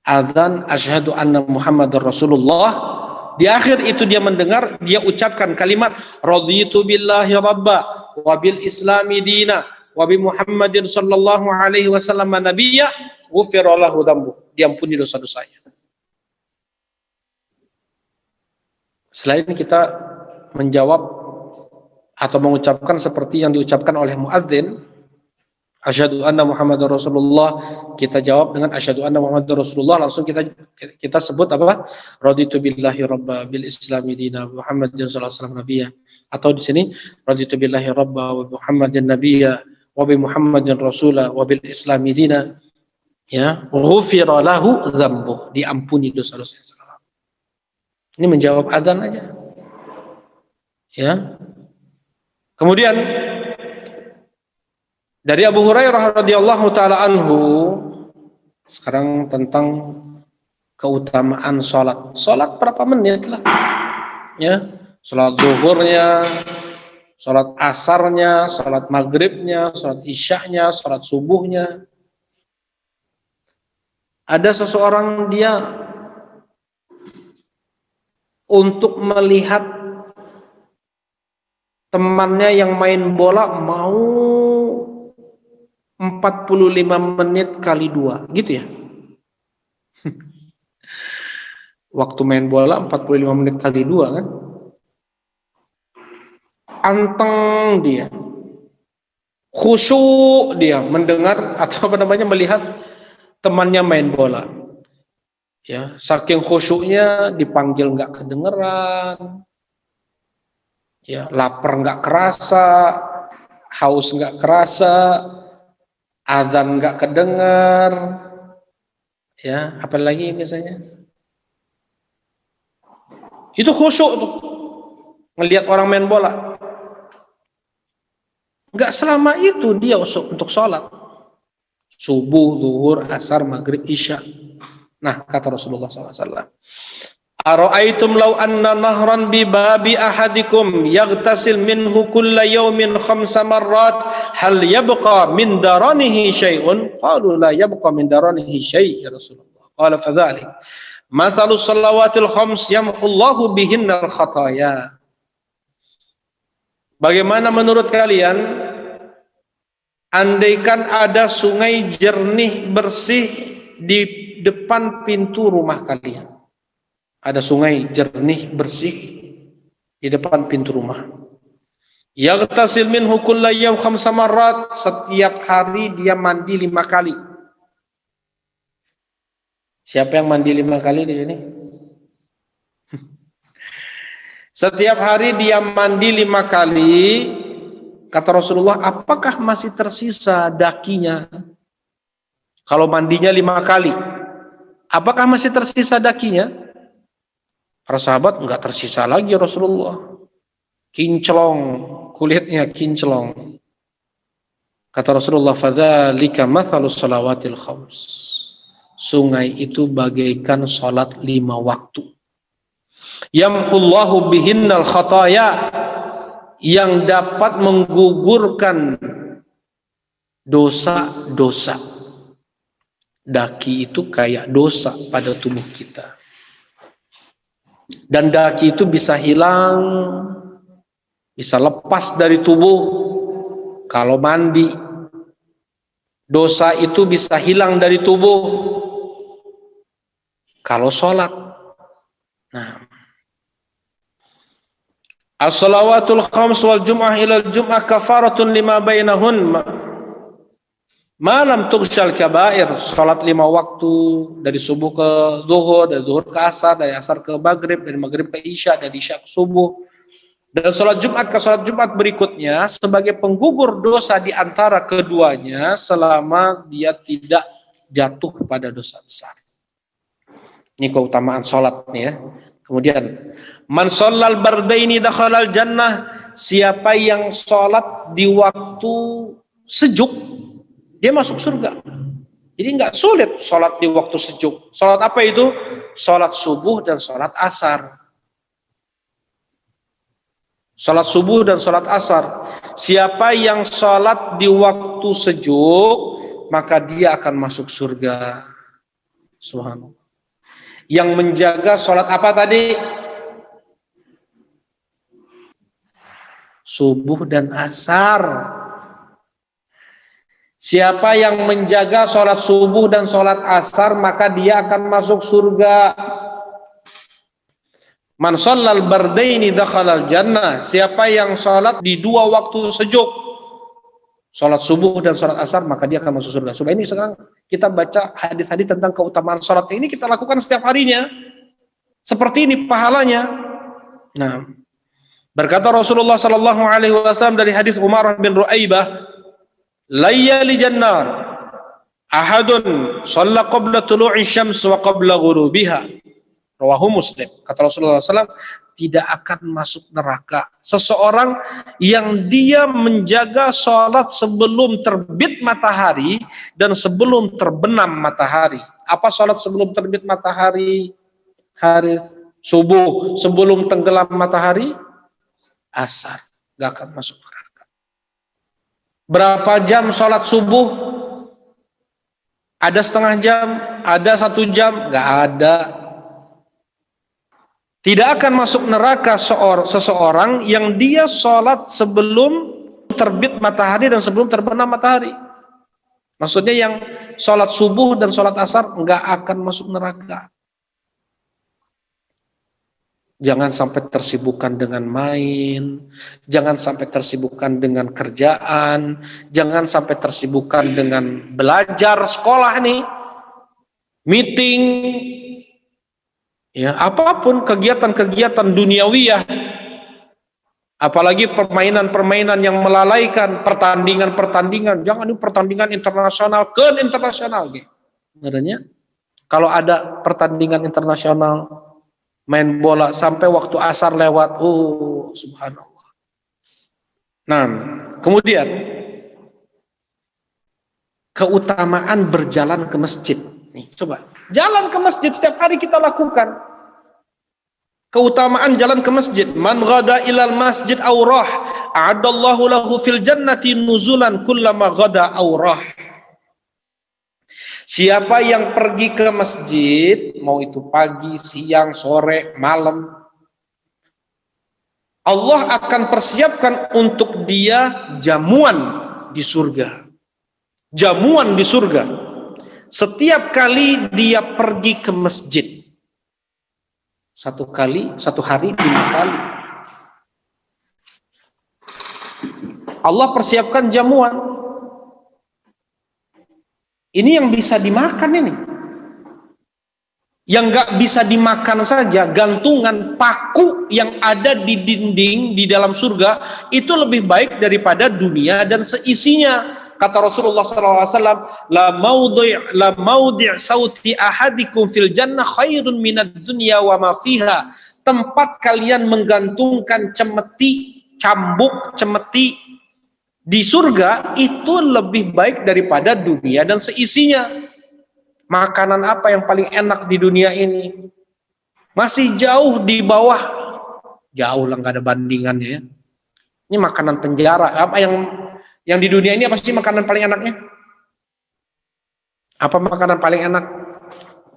azan asyhadu anna Muhammadar Rasulullah. Di akhir itu dia mendengar, dia ucapkan kalimat raditu billahi rabba wa bil islami dina wa bi Muhammadin sallallahu alaihi wasallam nabiyya ghufira lahu dzambuh. Diampuni dosa-dosanya. Selain kita menjawab atau mengucapkan seperti yang diucapkan oleh muadzin, asyhadu anna Muhammadar Rasulullah, kita jawab dengan asyhadu anna Muhammadar Rasulullah, langsung kita sebut apa? Raditu billahi rabba bil islami dina Muhammadin sallallahu alaihi wasallam nabiyya. Atau di sini raditu billahi rabba wa Muhammadin nabiyya wa bi Muhammadin rasula wa bil islami dina, ya, ghufira lahu dzambuh, diampuni dosa-dosanya. Ini menjawab adzan aja. Ya. Kemudian dari Abu Hurairah radhiyallahu taala anhu, sekarang tentang keutamaan salat. Salat berapa menit lah? Ya, salat zuhurnya, salat asarnya, salat maghribnya, salat isya'nya, salat subuhnya. Ada seseorang dia untuk melihat temannya yang main bola mau 45 menit kali 2, gitu ya. Waktu main bola 45 menit kali 2 kan. Anteng dia. Khusyuk dia mendengar atau melihat temannya main bola. Ya, saking khusyuknya dipanggil nggak kedengeran. Ya, lapar nggak kerasa, haus nggak kerasa, adzan nggak kedengar, ya, apalagi biasanya itu khusyuk tuh ngelihat orang main bola. Nggak selama itu dia untuk sholat subuh, zuhur, asar, maghrib, isya. Nah, kata Rasulullah SAW, ara'aitum law anna nahran bi babi ahadikum yaghtasil minhu kulla yawmin 5 marrat hal yabqa min daranihi syai'un? Qalu la yabqa min daranihi syai' ya Rasulullah. Qala fadzalik mathalus salawatil khams yamhullahu bihinnal khataya. Bagaimana menurut kalian andaikan ada sungai jernih bersih di depan pintu rumah kalian? Ada sungai jernih bersih di depan pintu rumah. Yaghtasil minhu kulla yawm 5 marrat, setiap hari dia mandi 5 kali. Siapa yang mandi 5 kali di sini? Setiap hari dia mandi 5 kali. Kata Rasulullah, apakah masih tersisa dakinya? Kalau mandinya 5 kali, apakah masih tersisa dakinya? Para sahabat, enggak tersisa lagi Rasulullah. Kinclong, kulitnya kinclong. Kata Rasulullah, fadzalika mathalus salawatil khams. Sungai itu bagaikan salat 5 waktu. Yamhullahu bihinnal khataya, yang dapat menggugurkan dosa-dosa. Daki itu kayak dosa pada tubuh kita. Dan daki itu bisa hilang, bisa lepas dari tubuh kalau mandi. Dosa itu bisa hilang dari tubuh kalau sholat. Nah, as-salawatul khams wal jum'ah ilal jum'ah kafaratun lima bainahun malam tughsyal kabair. Sholat 5 waktu, dari subuh ke zuhur, dari zuhur ke asar, dari asar ke maghrib, dari maghrib ke isya, dari isya ke subuh, dan sholat Jumat ke sholat Jumat berikutnya sebagai penggugur dosa di antara keduanya selama dia tidak jatuh pada dosa besar. Ini keutamaan sholat nih ya. Kemudian, man shallal bardaini dakhalal jannah, siapa yang sholat di waktu sejuk, dia masuk surga. Jadi nggak sulit sholat di waktu sejuk. Sholat apa itu? Sholat subuh dan sholat asar. Sholat subuh dan sholat asar. Siapa yang sholat di waktu sejuk, maka dia akan masuk surga. Subhanallah. Yang menjaga sholat apa tadi? Subuh dan asar. Siapa yang menjaga sholat subuh dan sholat asar, maka dia akan masuk surga. Man shallal bardaini dakhalal jannah, siapa yang sholat di 2 waktu sejuk, sholat subuh dan sholat asar, maka dia akan masuk surga. Coba ini sekarang kita baca hadis-hadis tentang keutamaan sholat ini, kita lakukan setiap harinya. Seperti ini pahalanya. Nah, berkata Rasulullah sallallahu alaihi wasallam dari hadis Umar bin Ru'aibah, layyali jannar ahadun shalla qabla tulu'i syams wa qabla ghurubiha. Rawahu Muslim. Kata Rasulullah SAW, tidak akan masuk neraka seseorang yang dia menjaga sholat sebelum terbit matahari dan sebelum terbenam matahari. Apa sholat sebelum terbit matahari? Haris. Subuh sebelum tenggelam matahari? Asar. Gak akan masuk neraka. Berapa jam sholat subuh? Ada setengah jam? Ada 1 jam? Gak ada. Tidak akan masuk neraka seseorang yang dia sholat sebelum terbit matahari dan sebelum terbenam matahari. Maksudnya yang sholat subuh dan sholat asar nggak akan masuk neraka. Jangan sampai tersibukkan dengan main, jangan sampai tersibukkan dengan kerjaan, jangan sampai tersibukkan dengan belajar sekolah nih, meeting, ya, apapun kegiatan-kegiatan duniawiyah, apalagi permainan-permainan yang melalaikan, pertandingan-pertandingan, jangan ini pertandingan internasional ke internasional gitu. Sebenarnya kalau ada pertandingan internasional main bola sampai waktu asar lewat, subhanallah. Nah, kemudian keutamaan berjalan ke masjid. Nih, coba jalan ke masjid setiap hari kita lakukan. Keutamaan jalan ke masjid. Man ghada ilal masjid aurah, a'adallahu lahu fil jannati nuzulan kullama ghada aurah. Siapa yang pergi ke masjid, mau itu pagi, siang, sore, malam, Allah akan persiapkan untuk dia jamuan di surga. Jamuan di surga. Setiap kali dia pergi ke masjid, 1 hari 5 kali, Allah persiapkan jamuan. Ini yang bisa dimakan ini. Yang nggak bisa dimakan saja, gantungan paku yang ada di dinding di dalam surga itu lebih baik daripada dunia dan seisinya. Kata Rasulullah SAW, la maudhi' sauti ahadikum fil jannah khairun minad dunya wa ma fiha. Tempat kalian menggantungkan cambuk cemeti di surga itu lebih baik daripada dunia dan seisinya. Makanan apa yang paling enak di dunia ini? Masih jauh di bawah, jauh lah, nggak ada bandingannya ya. Ini makanan penjara. Apa yang di dunia ini apa sih makanan paling enaknya? Apa makanan paling enak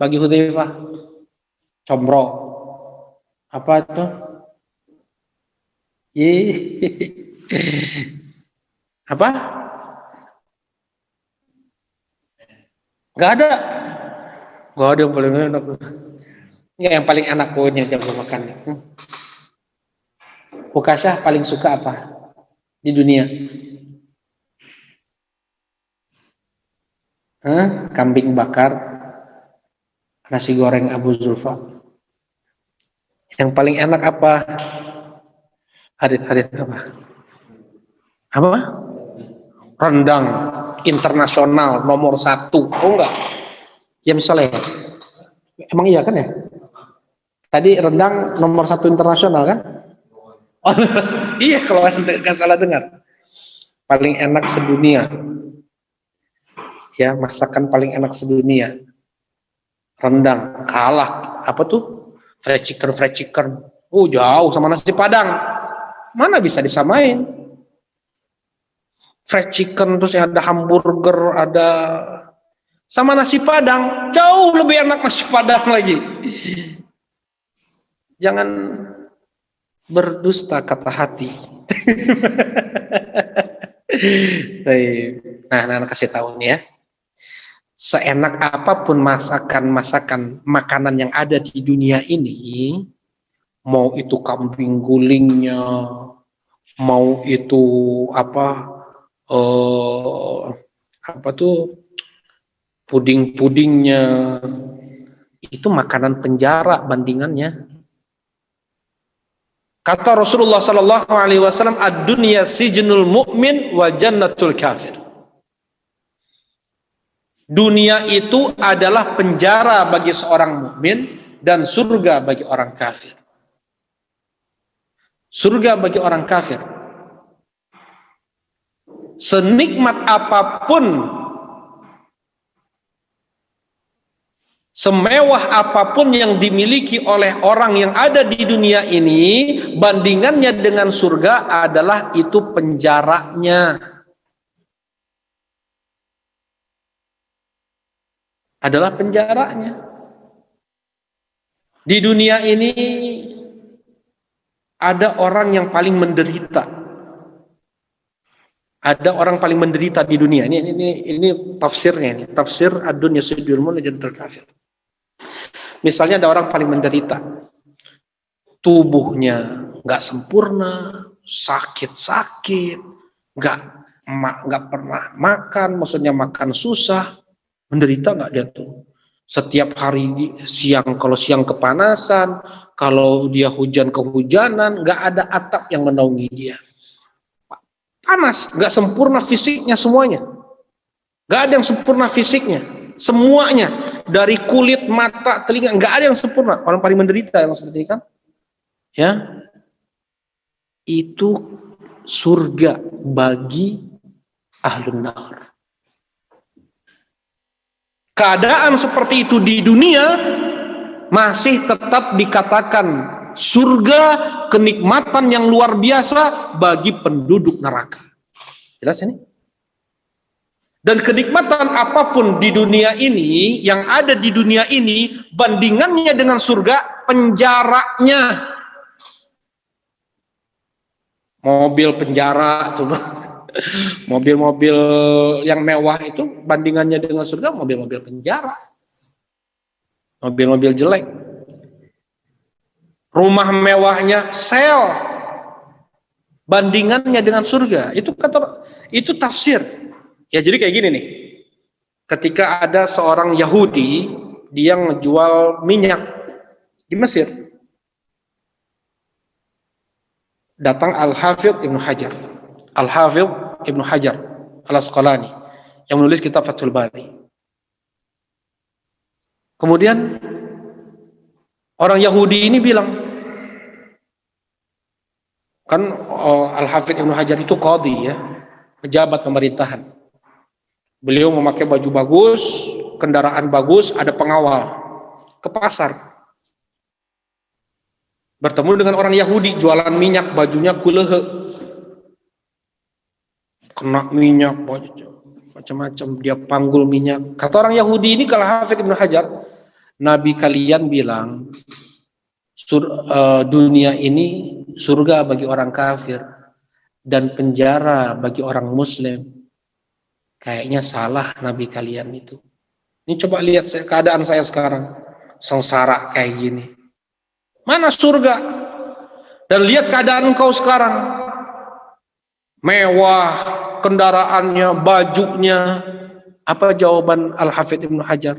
bagi Hudzaifah? Combro. Apa itu? Apa? Gak ada. Gak ada yang paling enak. Ya, yang paling enak pokoknya jago makan. Ukasha paling suka apa di dunia? Kambing bakar, nasi goreng Abu Zulfa. Yang paling enak apa? Hadits apa? Apa? Rendang internasional nomor 1. Tahu nggak? Ya misalnya, emang iya kan ya? Tadi rendang nomor 1 internasional kan? Oh, iya, kalau nggak salah dengar. Paling enak sedunia. Ya, masakan paling enak sedunia. Rendang kalah. Apa tuh? Fried chicken. Jauh sama nasi Padang. Mana bisa disamain? Fried chicken, terus ada hamburger, ada sama nasi Padang. Jauh lebih enak nasi Padang lagi. Jangan berdusta kata hati. Nah, kasih tahu nih ya. Seenak apapun masakan makanan yang ada di dunia ini, mau itu kambing gulingnya, mau itu puding-pudingnya, itu makanan penjara bandingannya. Kata Rasulullah sallallahu alaihi wasallam, ad-dunya sijnul mu'min wa jannatul kafir. Dunia itu adalah penjara bagi seorang mukmin dan surga bagi orang kafir. Surga bagi orang kafir. Senikmat apapun, semewah apapun yang dimiliki oleh orang yang ada di dunia ini, bandingannya dengan surga adalah itu penjaranya. Adalah penjaranya. Di dunia ini ada orang yang paling menderita. Ada orang paling menderita di dunia. Ini tafsirnya, ini tafsir ad-dunya sijnul mu'min wa jannatul kafir. Misalnya ada orang paling menderita, tubuhnya nggak sempurna, sakit-sakit, nggak pernah makan, maksudnya makan susah, menderita nggak dia tuh? Setiap hari kalau siang kepanasan, kalau dia hujan kehujanan, nggak ada atap yang menaungi dia. Panas, nggak sempurna fisiknya semuanya, nggak ada yang sempurna fisiknya. Semuanya, dari kulit, mata, telinga, nggak ada yang sempurna. Orang paling menderita yang seperti ini kan, ya, itu surga bagi ahlun nar. Keadaan seperti itu di dunia masih tetap dikatakan surga, kenikmatan yang luar biasa bagi penduduk neraka. Jelas ini? Dan kenikmatan apapun di dunia ini, yang ada di dunia ini, bandingannya dengan surga, penjaranya. Mobil penjara tuh, mobil-mobil yang mewah itu bandingannya dengan surga, mobil-mobil penjara, mobil-mobil jelek. Rumah mewahnya sel, bandingannya dengan surga. Itu tafsir. Ya, jadi kayak gini nih. Ketika ada seorang Yahudi, dia ngejual minyak di Mesir. Datang Al-Hafidh Ibnu Hajar. Al-Hafidh Ibnu Hajar Al-Asqalani yang menulis kitab Fathul Bari. Kemudian orang Yahudi ini bilang, kan Al-Hafidh Ibnu Hajar itu qadhi ya, pejabat pemerintahan. Beliau memakai baju bagus, kendaraan bagus, ada pengawal. Ke pasar. bertemu dengan orang Yahudi jualan minyak, bajunya kulehe, kena minyak, macam-macam, dia panggul minyak. Kata orang Yahudi ini, kalau Hafidz Ibnu Hajar, Nabi kalian bilang dunia ini surga bagi orang kafir dan penjara bagi orang muslim. Kayaknya salah Nabi kalian itu. Ini coba lihat keadaan saya sekarang, sengsara kayak gini. Mana surga? Dan lihat keadaan engkau sekarang, mewah kendaraannya, bajunya. Apa jawaban Al-Hafidz Ibnu Hajar?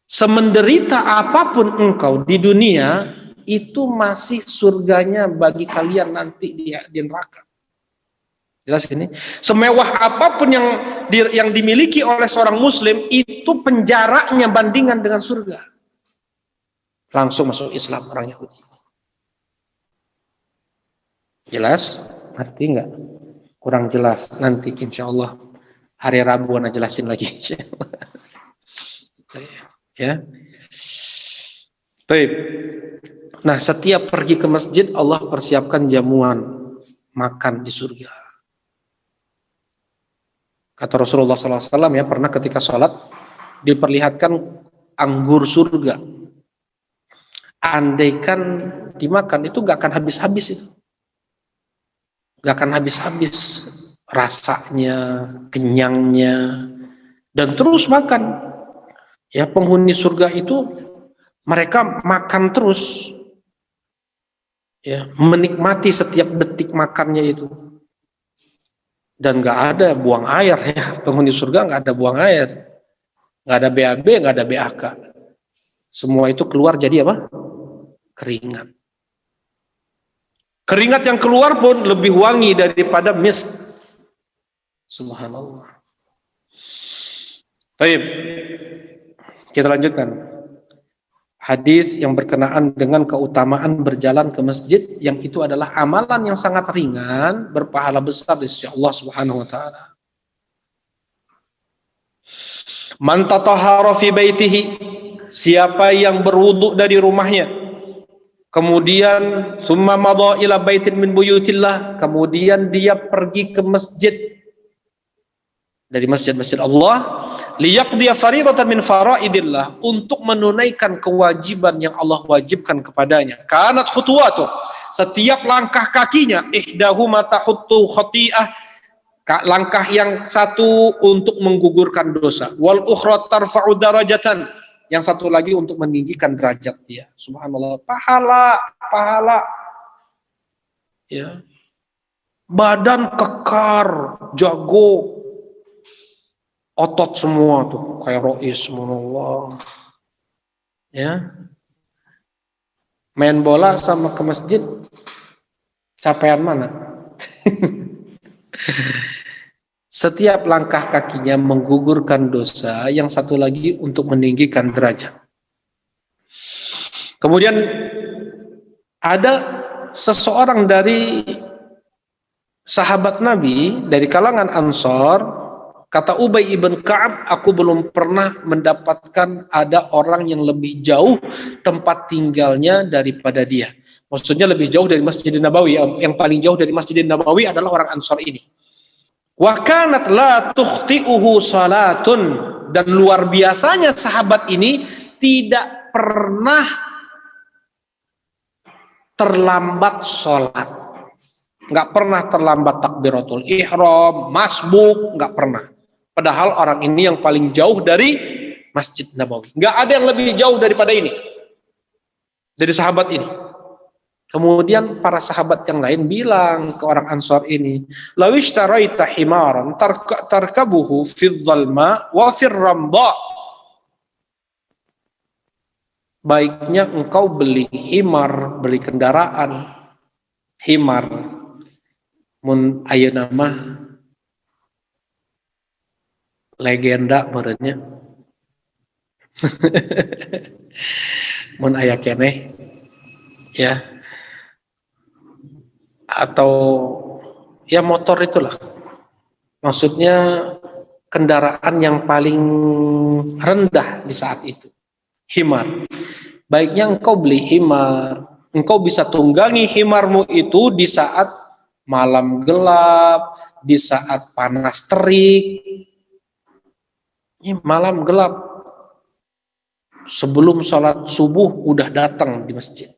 Semenderita apapun engkau di dunia, itu masih surganya bagi kalian nanti di neraka. Jelas ini. Semewah apapun yang dimiliki oleh seorang muslim, itu penjaranya bandingan dengan surga. Langsung masuk Islam orang Yahudi. Jelas? Ngerti nggak? Kurang jelas. Nanti insya Allah hari Rabu ana jelasin lagi. Ya. Baik. Nah, setiap pergi ke masjid Allah persiapkan jamuan makan di surga. Kata Rasulullah SAW ya, pernah ketika sholat diperlihatkan anggur surga. Andaikan dimakan itu gak akan habis-habis itu. Gak akan habis-habis rasanya, kenyangnya, dan terus makan. Ya, penghuni surga itu mereka makan terus. Ya, menikmati setiap detik makannya itu. Dan nggak ada buang air ya, penghuni surga nggak ada buang air, nggak ada BAB, nggak ada BAK, semua itu keluar jadi apa? Keringat. Keringat yang keluar pun lebih wangi daripada misk. Subhanallah. Baik, kita lanjutkan. Hadis yang berkenaan dengan keutamaan berjalan ke masjid, yang itu adalah amalan yang sangat ringan, berpahala besar di sisi Allah Subhanahu wa taala. Man tatahhara fi baitihi, siapa yang berwudu dari rumahnya, kemudian summa madha ila baitin min buyutillah, kemudian dia pergi ke masjid dari masjid-masjid Allah, liyaqdiya fariidatan min faraidillah, untuk menunaikan kewajiban yang Allah wajibkan kepadanya. Kanat khutuwatu, setiap langkah kakinya, ihdahuma tahuttu khati'ah, langkah yang satu untuk menggugurkan dosa, wal ukhra tarfa'u darajatan, yang satu lagi untuk meninggikan derajat dia. Subhanallah, pahala. Ya. Badan kekar, jago, otot semua tuh kayak Rois, subhanallah. Ya. Main bola sama ke masjid, capaian mana? Setiap langkah kakinya menggugurkan dosa, yang satu lagi untuk meninggikan derajat. Kemudian ada seseorang dari sahabat Nabi dari kalangan Ansor, kata Ubay ibn Ka'ab, aku belum pernah mendapatkan ada orang yang lebih jauh tempat tinggalnya daripada dia. Maksudnya lebih jauh dari Masjidin Nabawi. Yang paling jauh dari Masjidin Nabawi adalah orang Ansor ini. Wa kanat la tukhti'uhu salatun, dan luar biasanya sahabat ini tidak pernah terlambat sholat. Nggak pernah terlambat takbiratul ihram, masbuk, nggak pernah. Padahal orang ini yang paling jauh dari Masjid Nabawi. Nggak ada yang lebih jauh daripada ini, dari sahabat ini. Kemudian para sahabat yang lain bilang ke orang Ansor ini, lawishtarayta himaran tarkabuhu fid dhalma wa fir ramda. Baiknya engkau beli himar, beli kendaraan himar, mun ayeuna mah legenda merenya. Mun aya keneh ya, atau ya motor itulah, maksudnya kendaraan yang paling rendah di saat itu, himar. baiknya engkau beli himar. Engkau bisa tunggangi himarmu itu di saat malam gelap, di saat panas terik. Ini malam gelap, sebelum sholat subuh udah datang di masjid.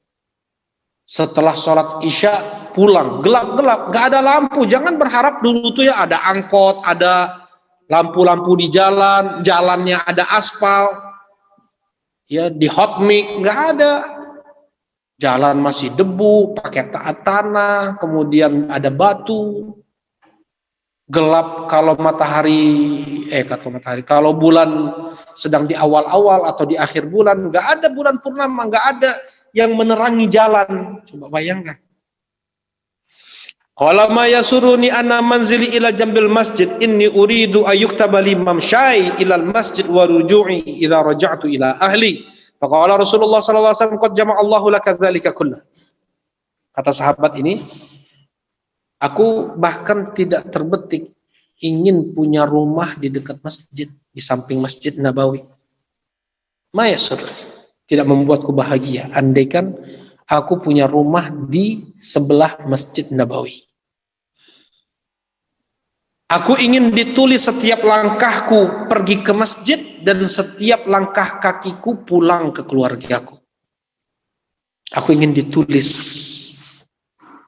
Setelah sholat isya pulang, gelap-gelap, gak ada lampu. Jangan berharap dulu tuh ya ada angkot, ada lampu-lampu di jalan, jalannya ada aspal, ya di hot mix, gak ada. Jalan masih debu, pakai tanah, kemudian ada batu. Gelap kalau kalau bulan sedang di awal-awal atau di akhir bulan, nggak ada bulan purnama, nggak ada yang menerangi jalan. Coba bayangkan. Qala ma yasuruni anna manzili ila jambil masjid inni uridu ayyuktaba li mamsyai ila masjid wa ruju'i idza raja'tu ila ahli. Faqala Rasulullah sallallahu alaihi wasallam qad jama'a Allahu laka dzalika kullah. Kata sahabat ini, aku bahkan tidak terbetik ingin punya rumah di dekat masjid, di samping Masjid Nabawi. Mayasur, tidak membuatku bahagia. Andaikan aku punya rumah di sebelah Masjid Nabawi. Aku ingin ditulis setiap langkahku pergi ke masjid dan setiap langkah kakiku pulang ke keluargaku. Aku ingin ditulis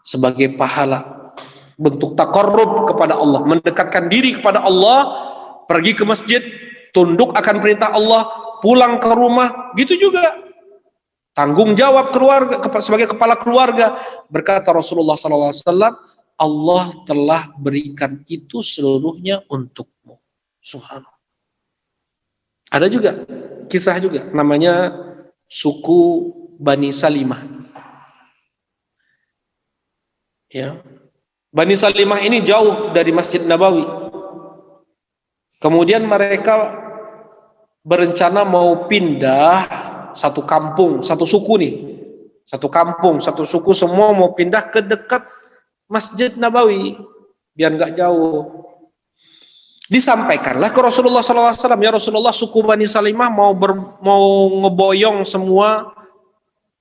sebagai pahala, bentuk taqarrub kepada Allah, mendekatkan diri kepada Allah, pergi ke masjid, tunduk akan perintah Allah, pulang ke rumah, gitu juga. Tanggung jawab keluarga sebagai kepala keluarga. Berkata Rasulullah SAW, Allah telah berikan itu seluruhnya untukmu. Subhanallah. Ada juga kisah juga, namanya suku Bani Salimah. Ya. Bani Salimah ini jauh dari Masjid Nabawi. Kemudian mereka berencana mau pindah satu kampung, satu suku nih. Satu kampung, satu suku semua mau pindah ke dekat Masjid Nabawi biar nggak jauh. Disampaikanlah ke Rasulullah SAW, ya Rasulullah, suku Bani Salimah mau ngeboyong semua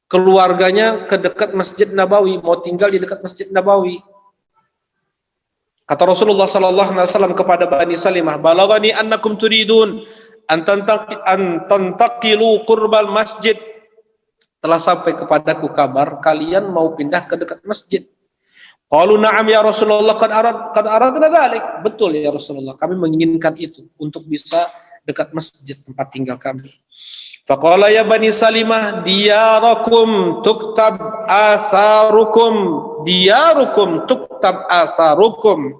keluarganya ke dekat Masjid Nabawi, mau tinggal di dekat Masjid Nabawi. Kata Rasulullah SAW kepada Bani Salimah, balagani annakum turidun an tantaqilu qurbal masjid. Telah sampai kepadaku kabar kalian mau pindah ke dekat masjid. Qalu na'am ya Rasulullah qad aradna dzalik. Betul ya Rasulullah, kami menginginkan itu untuk bisa dekat masjid tempat tinggal kami. Faqala ya Bani Salimah diyarakum tuktab asarukum, diyarukum tuktab asarukum.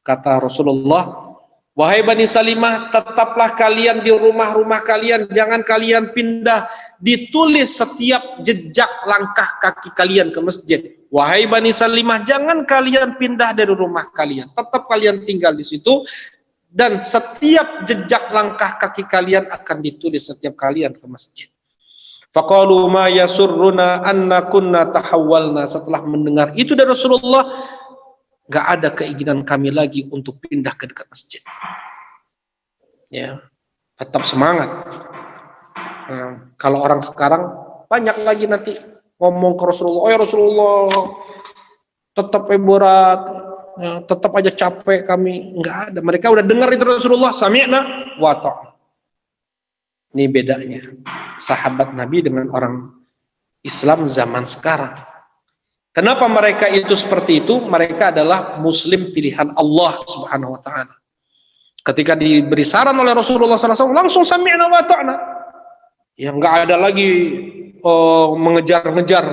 Kata Rasulullah, wahai Bani Salimah, tetaplah kalian di rumah-rumah kalian, jangan kalian pindah, ditulis setiap jejak langkah kaki kalian ke masjid. Wahai Bani Salimah, jangan kalian pindah dari rumah kalian, tetap kalian tinggal di situ, dan setiap jejak langkah kaki kalian akan ditulis setiap kalian ke masjid. Faqalu ma yasurruna anna kunna tahawwalna. Setelah mendengar itu dari Rasulullah, gak ada keinginan kami lagi untuk pindah ke dekat masjid. Ya, tetap semangat. Nah, kalau orang sekarang banyak lagi nanti ngomong ke Rasulullah, oh ya Rasulullah, tetap berat, ya, tetap aja capek kami. Enggak ada. Mereka udah dengar itu Rasulullah, sami'na wa ta'na. Ini bedanya sahabat Nabi dengan orang Islam zaman sekarang. Kenapa mereka itu seperti itu? Mereka adalah muslim pilihan Allah Subhanahu wa taala. Ketika diberi saran oleh Rasulullah SAW, langsung sami'na wa ta'na. Ya, enggak ada lagi mengejar-ngejar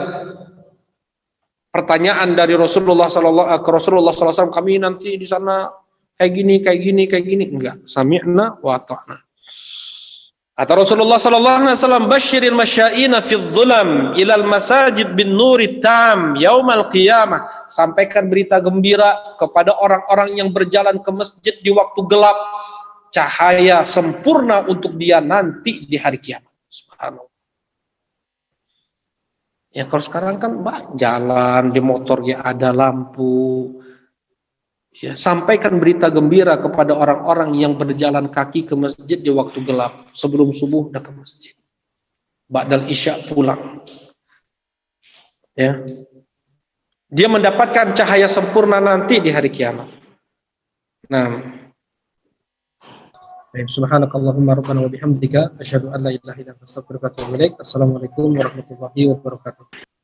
pertanyaan dari Rasulullah SAW, kami nanti di sana kayak gini, enggak. Sami'na wa ta'na. Kata Rasulullah SAW, basyiril masyaina fil dhulam ilal masajid bin nuri tam yaumal qiyamah. Sampaikan berita gembira kepada orang-orang yang berjalan ke masjid di waktu gelap, cahaya sempurna untuk dia nanti di hari kiamat. Subhanallah. Ya kalau sekarang kan jalan di motor ya ada lampu. Ya, sampaikan berita gembira kepada orang-orang yang berjalan kaki ke masjid di waktu gelap. Sebelum subuh udah ke masjid. ba'dal isya pulang. Ya. Dia mendapatkan cahaya sempurna nanti di hari kiamat. Nah, subhanakallahumma rabbana wa bihamdika asyhadu an la ilaha illa anta astaghfiruka wa atubu ilaik. Assalamualaikum warahmatullahi wabarakatuh.